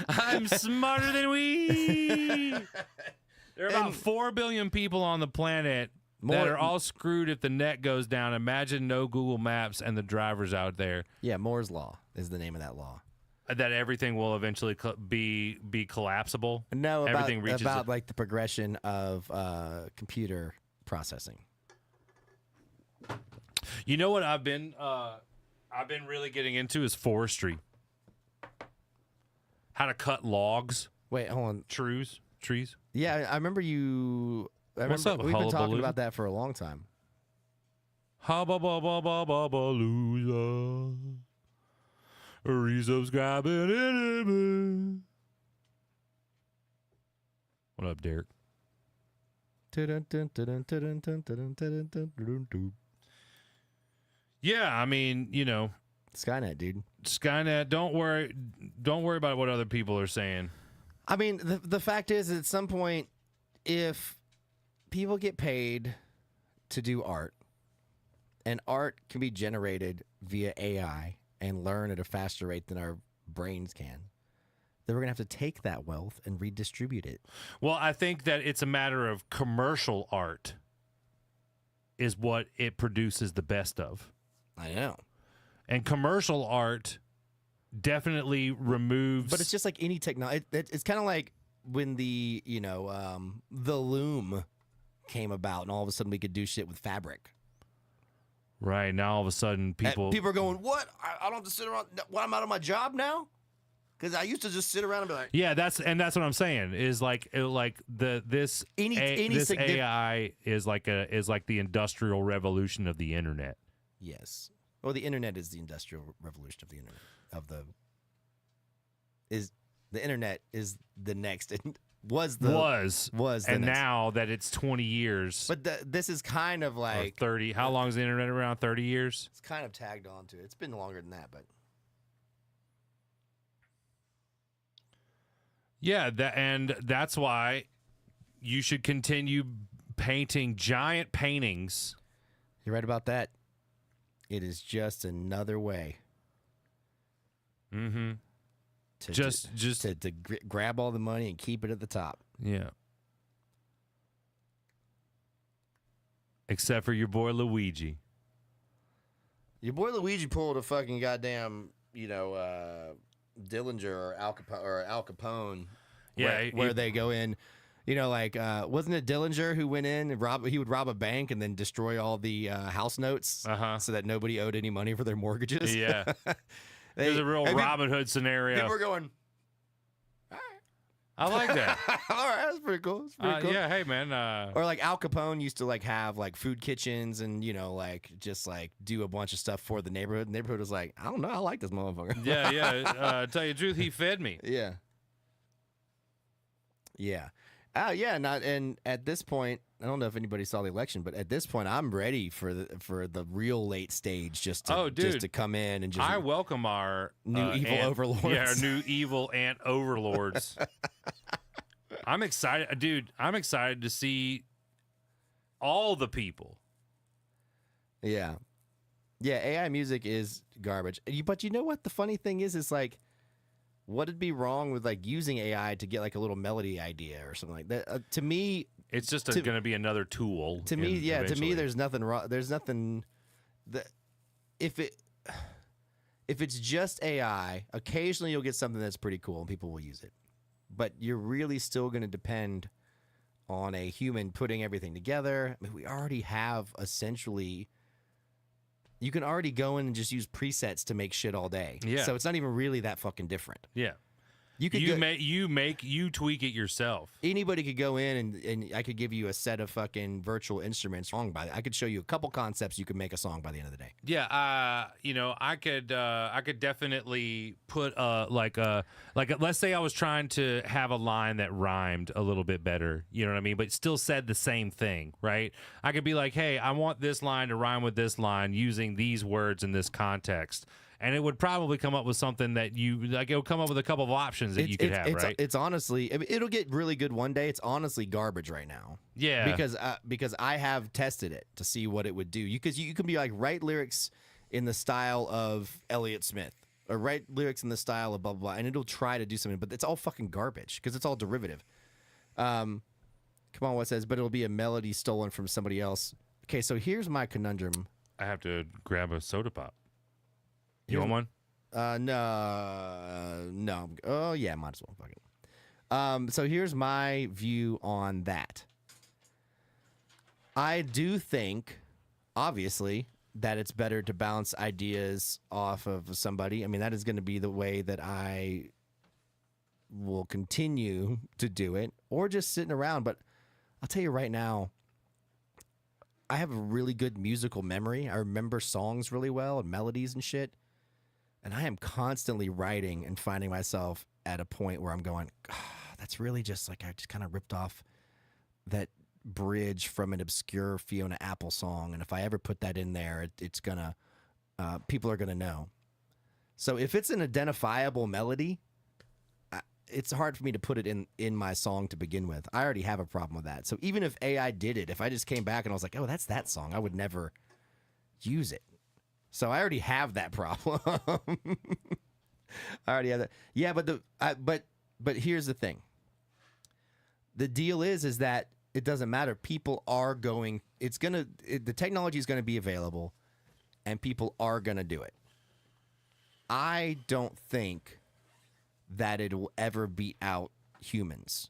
I'm smarter than we. There are about 4 billion people on the planet that are all screwed if the net goes down. Imagine no Google Maps and the drivers out there. Yeah, Moore's Law is the name of that law. That everything will eventually be collapsible. No, everything reaches about like the progression of computer processing. You know what I've been really getting into is forestry. How to cut logs. Wait, hold on. Trees. Yeah, I remember you. What's up, we've been talking hullabaloo? about that for a long time. Ha ba ba ba ba ba ba loser. Resubscribing. What up, Derek? Yeah, I mean, you know, Skynet, dude. Skynet. Don't worry about what other people are saying. I mean, the fact is, at some point, if people get paid to do art, and art can be generated via AI and learn at a faster rate than our brains can, then we're going to have to take that wealth and redistribute it. Well, I think that it's a matter of commercial art is what it produces the best of. I know. And commercial art definitely removes... But it's just like any technology. It's kind of like when the loom came about and all of a sudden we could do shit with fabric. Right, now all of a sudden people are going, what? I don't have to sit around. What, I'm out of my job now? Because I used to just sit around and be like... Yeah, that's what I'm saying is this AI is like the industrial revolution of the internet. Yes. Well, the internet is the industrial revolution of the internet. The internet is the next... Was the and next. Now that it's 20 years. But this is kind of like 30. How long is the internet around? 30 years. It's kind of tagged on to it. It's been longer than that, but yeah, that's why you should continue painting giant paintings. You're right about that. It is just another way. Mm-hmm. To grab all the money and keep it at the top. Yeah. Except for your boy Luigi. Your boy Luigi pulled a fucking goddamn, Dillinger or Al Capone. Yeah, where they go in. Wasn't it Dillinger who went in and he would rob a bank and then destroy all the house notes so that nobody owed any money for their mortgages? Yeah. There's a real Robin Hood scenario. People are going, all right. I like that. All right, that's pretty cool. That's pretty cool. Yeah, hey, man. Or like Al Capone used to like have like food kitchens and, just like do a bunch of stuff for the neighborhood. The neighborhood was like, I don't know. I like this motherfucker. Yeah. Tell you the truth, he fed me. Yeah. Yeah. Yeah, and at this point, I don't know if anybody saw the election, but at this point, I'm ready for the real late stage just to come in and just. I welcome our new evil overlords. Yeah, our new evil ant overlords. I'm excited, dude. I'm excited to see all the people. Yeah, AI music is garbage. But you know what? The funny thing is like. What'd be wrong with like using AI to get like a little melody idea or something like that? To me, it's just going to be another tool. To me, there's nothing wrong. There's nothing that if it's just AI, occasionally you'll get something that's pretty cool and people will use it. But you're really still going to depend on a human putting everything together. I mean, we already have essentially. You can already go in and just use presets to make shit all day. Yeah. So it's not even really that fucking different. Yeah. You tweak it yourself. Anybody could go in and I could give you a set of fucking virtual instruments. I could show you a couple concepts you could make a song by the end of the day. Yeah, I could definitely put let's say I was trying to have a line that rhymed a little bit better, you know what I mean, but still said the same thing, right? I could be like, hey, I want this line to rhyme with this line using these words in this context. And it would probably come up with something that you like. It would come up with a couple of options that you could have, right? It's honestly, I mean, it'll get really good one day. It's honestly garbage right now. Yeah, because I have tested it to see what it would do. Because you can be like, write lyrics in the style of Elliott Smith or write lyrics in the style of blah blah blah, and it'll try to do something, but it's all fucking garbage because it's all derivative. Come on, what says? But it'll be a melody stolen from somebody else. Okay, so here's my conundrum. I have to grab a soda pop. You want one? No. Oh yeah, might as well. Fuck it. So here's my view on that. I do think, obviously, that it's better to bounce ideas off of somebody. I mean, that is going to be the way that I will continue to do it, or just sitting around. But I'll tell you right now, I have a really good musical memory. I remember songs really well and melodies and shit. And I am constantly writing and finding myself at a point where I'm going, that's really just like I just kind of ripped off that bridge from an obscure Fiona Apple song. And if I ever put that in there, it's going to, people are going to know. So if it's an identifiable melody, it's hard for me to put it in my song to begin with. I already have a problem with that. So even if AI did it, if I just came back and I was like, oh, that's that song, I would never use it. So I already have that problem. I already have that. Yeah, but here's the thing. The deal is that it doesn't matter. People are going. The technology is going to be available, and people are going to do it. I don't think that it will ever beat out humans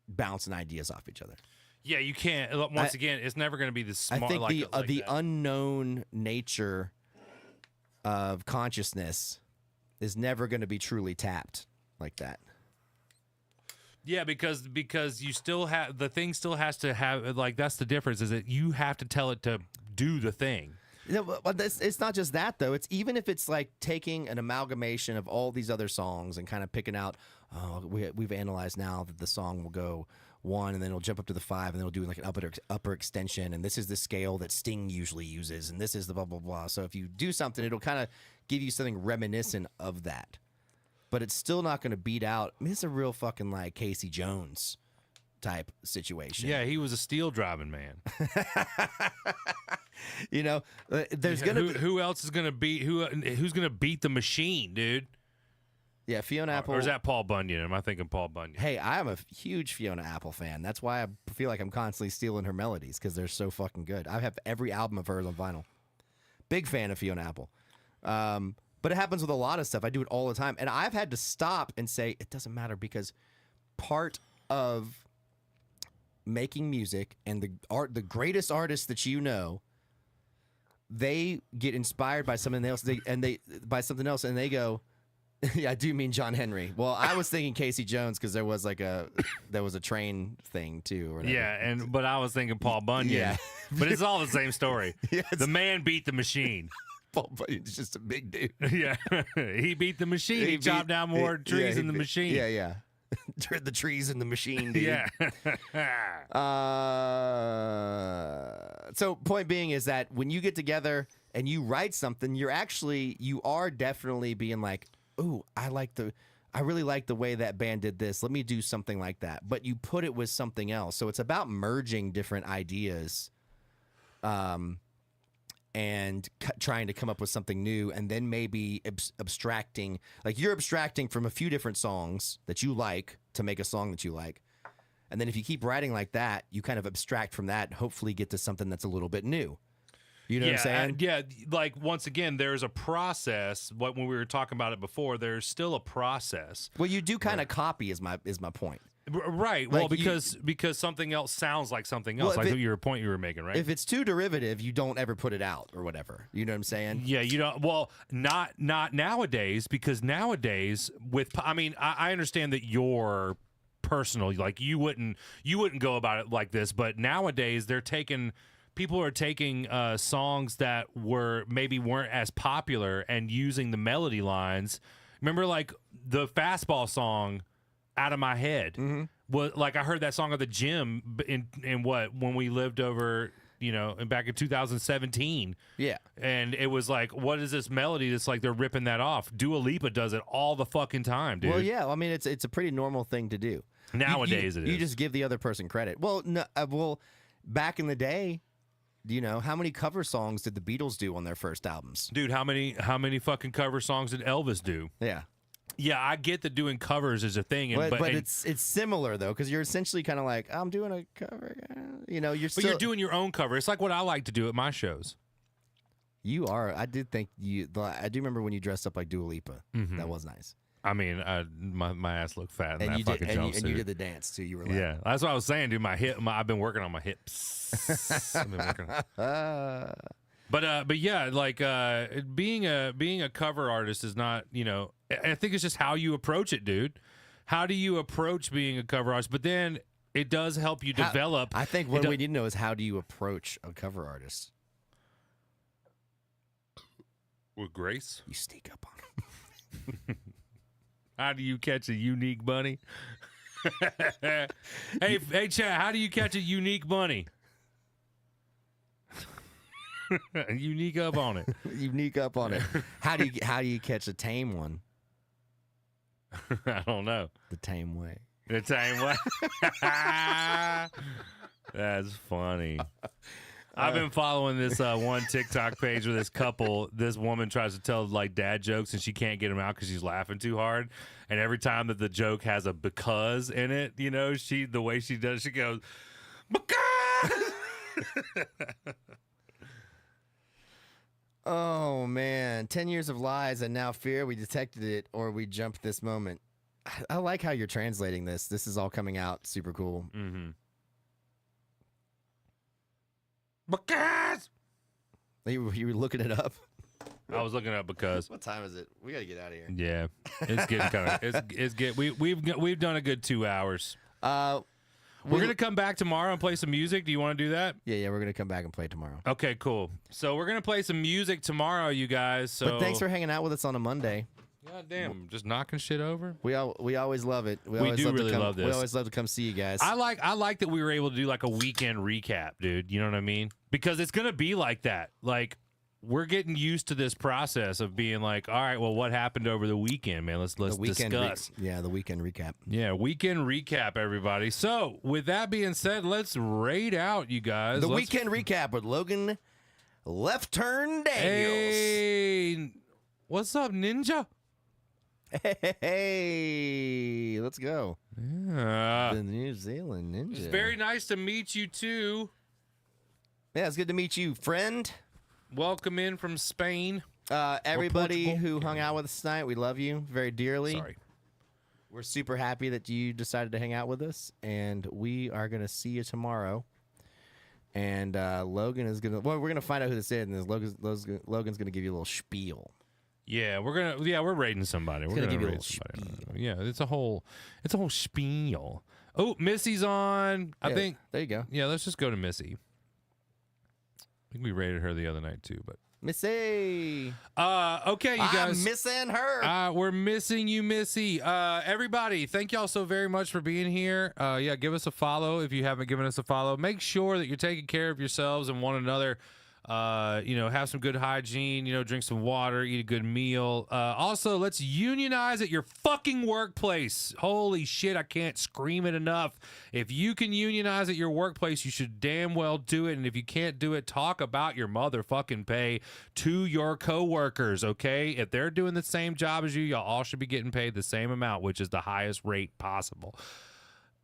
bouncing ideas off each other. Yeah, you can't. Once again, it's never going to be the smart. I think the that. unknown nature of consciousness is never going to be truly tapped like that. Yeah, because you still have the thing still has to have that's the difference is that you have to tell it to do the thing. Yeah, but it's not just that though. It's even if it's like taking an amalgamation of all these other songs and kind of picking out. We've analyzed now that the song will go 1 and then it'll jump up to the 5 and then it'll do like an upper extension, and this is the scale that Sting usually uses, and this is the blah blah blah. So if you do something, it'll kind of give you something reminiscent of that, but it's still not going to beat out. I mean, it's a real fucking like Casey Jones type situation. Yeah, he was a steel driving man. You know, there's gonna who else is gonna beat who's gonna beat the machine, dude? Yeah, Fiona Apple. Or is that Paul Bunyan? Am I thinking Paul Bunyan? Hey, I'm a huge Fiona Apple fan. That's why I feel like I'm constantly stealing her melodies because they're so fucking good. I have every album of hers on vinyl. Big fan of Fiona Apple. But it happens with a lot of stuff. I do it all the time. And I've had to stop and say, it doesn't matter, because part of making music and the greatest artists that you know, they get inspired by something else. And they go, yeah, I do mean John Henry. Well, I was thinking Casey Jones because there was a train thing too. Or whatever. Yeah, but I was thinking Paul Bunyan. Yeah. But it's all the same story. Yeah, the man beat the machine. Paul Bunyan's just a big dude. Yeah, he beat the machine. He chopped down more trees in the machine. Yeah, yeah. The trees in the machine, dude. Yeah. So point being is that when you get together and you write something, you are definitely being like, ooh, I really like the way that band did this. Let me do something like that. But you put it with something else. So it's about merging different ideas and trying to come up with something new, and then maybe abstracting. Like you're abstracting from a few different songs that you like to make a song that you like. And then if you keep writing like that, you kind of abstract from that and hopefully get to something that's a little bit new. You know what I'm saying? Yeah, like once again, there's a process. When we were talking about it before, there's still a process. Well, you do kind of copy is my point. Right. Like Well, because something else sounds like something else, Well, like your point you were making, right? If it's too derivative, you don't ever put it out or whatever. You know what I'm saying? Yeah, you don't. Well, not nowadays, because nowadays I understand that you're personal, like you wouldn't go about it like this, but nowadays people are taking songs that weren't as popular and using the melody lines. Remember, like the fastball song, "Out of My Head," was like I heard that song at the gym when we lived over, back in 2017. Yeah, and it was like, what is this melody? That's like they're ripping that off. Dua Lipa does it all the fucking time, dude. Well, yeah, I mean it's a pretty normal thing to do nowadays. You just give the other person credit. Well, no, back in the day. How many cover songs did the Beatles do on their first albums? Dude, how many fucking cover songs did Elvis do? Yeah. Yeah, I get that doing covers is a thing, but it's similar though, because you're essentially kind of like, I'm doing a cover, you're doing your own cover. It's like what I like to do at my shows. You are. I do remember when you dressed up like Dua Lipa. That was nice. I mean, my ass looked fat in that fucking jumpsuit. And you did the dance too. You were like, yeah, that's what I was saying, dude. I've been working on my hips. I've been working on. But yeah, like being a cover artist is not, I think it's just how you approach it, dude. How do you approach being a cover artist? But then it does help you develop. I think what we need to know is, how do you approach a cover artist? With grace? You sneak up on them. How do you catch a unique bunny? hey, Chad, how do you catch a unique bunny? Unique up on it. Unique up on it. How do you catch a tame one? I don't know. The tame way. The tame way. That's funny. I've been following this one TikTok page where this couple, this woman tries to tell like dad jokes and she can't get them out because she's laughing too hard. And every time that the joke has a "because" in it, the way she does, she goes, "Because." Oh man, 10 years of lies and now fear. We detected it, or we jumped this moment. I like how you're translating this. This is all coming out super cool. Mm-hmm. Because you were looking it up. I was looking up because. What time is it? We gotta get out of here. Yeah, it's getting kind of. It's get. We've done a good 2 hours. We're gonna come back tomorrow and play some music. Do you want to do that? Yeah, we're gonna come back and play tomorrow. Okay, cool. So we're gonna play some music tomorrow, you guys. So, but thanks for hanging out with us on a Monday. God damn, just knocking shit over. We always love it. We do really love this. We always love to come see you guys. I like that we were able to do like a weekend recap, dude. You know what I mean? Because it's gonna be like that. Like, we're getting used to this process of being like, all right, well, what happened over the weekend, man? Let's discuss. The weekend recap. Yeah, weekend recap, everybody. So, with that being said, let's raid out, you guys. The weekend recap with Logan Left Turn Daniels. Hey, what's up, Ninja? Hey, let's go. Yeah. The New Zealand Ninja. It's very nice to meet you, too. Yeah, it's good to meet you, friend. Welcome in from Spain. Everybody who hung out with us tonight, we love you very dearly. Sorry. We're super happy that you decided to hang out with us, and we are going to see you tomorrow. And Logan is going to, we're going to find out who this is, and Logan's going to give you a little spiel. Yeah, we're raiding somebody. We're going to raid somebody. Yeah, it's a whole spiel. Oh, Missy's on. I think. There you go. Yeah, let's just go to Missy. I think we raided her the other night too, but Missy. Okay, you guys. I'm missing her. We're missing you, Missy. Everybody, thank y'all so very much for being here. Yeah, give us a follow if you haven't given us a follow. Make sure that you're taking care of yourselves and one another. Have some good hygiene, drink some water, eat a good meal. Also, let's unionize at your fucking workplace. Holy shit, I can't scream it enough. If you can unionize at your workplace, you should damn well do it. And if you can't do it, talk about your motherfucking pay to your coworkers, okay? If they're doing the same job as you, y'all all should be getting paid the same amount, which is the highest rate possible.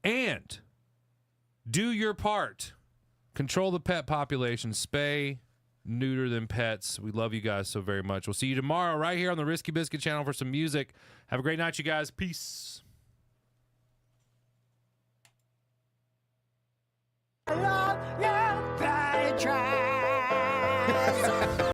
And do your part. Control the pet population. Spay, neuter them pets. We love you guys so very much. We'll see you tomorrow right here on the Risky Biscuit channel for some music. Have a great night, you guys. Peace. nobody tried.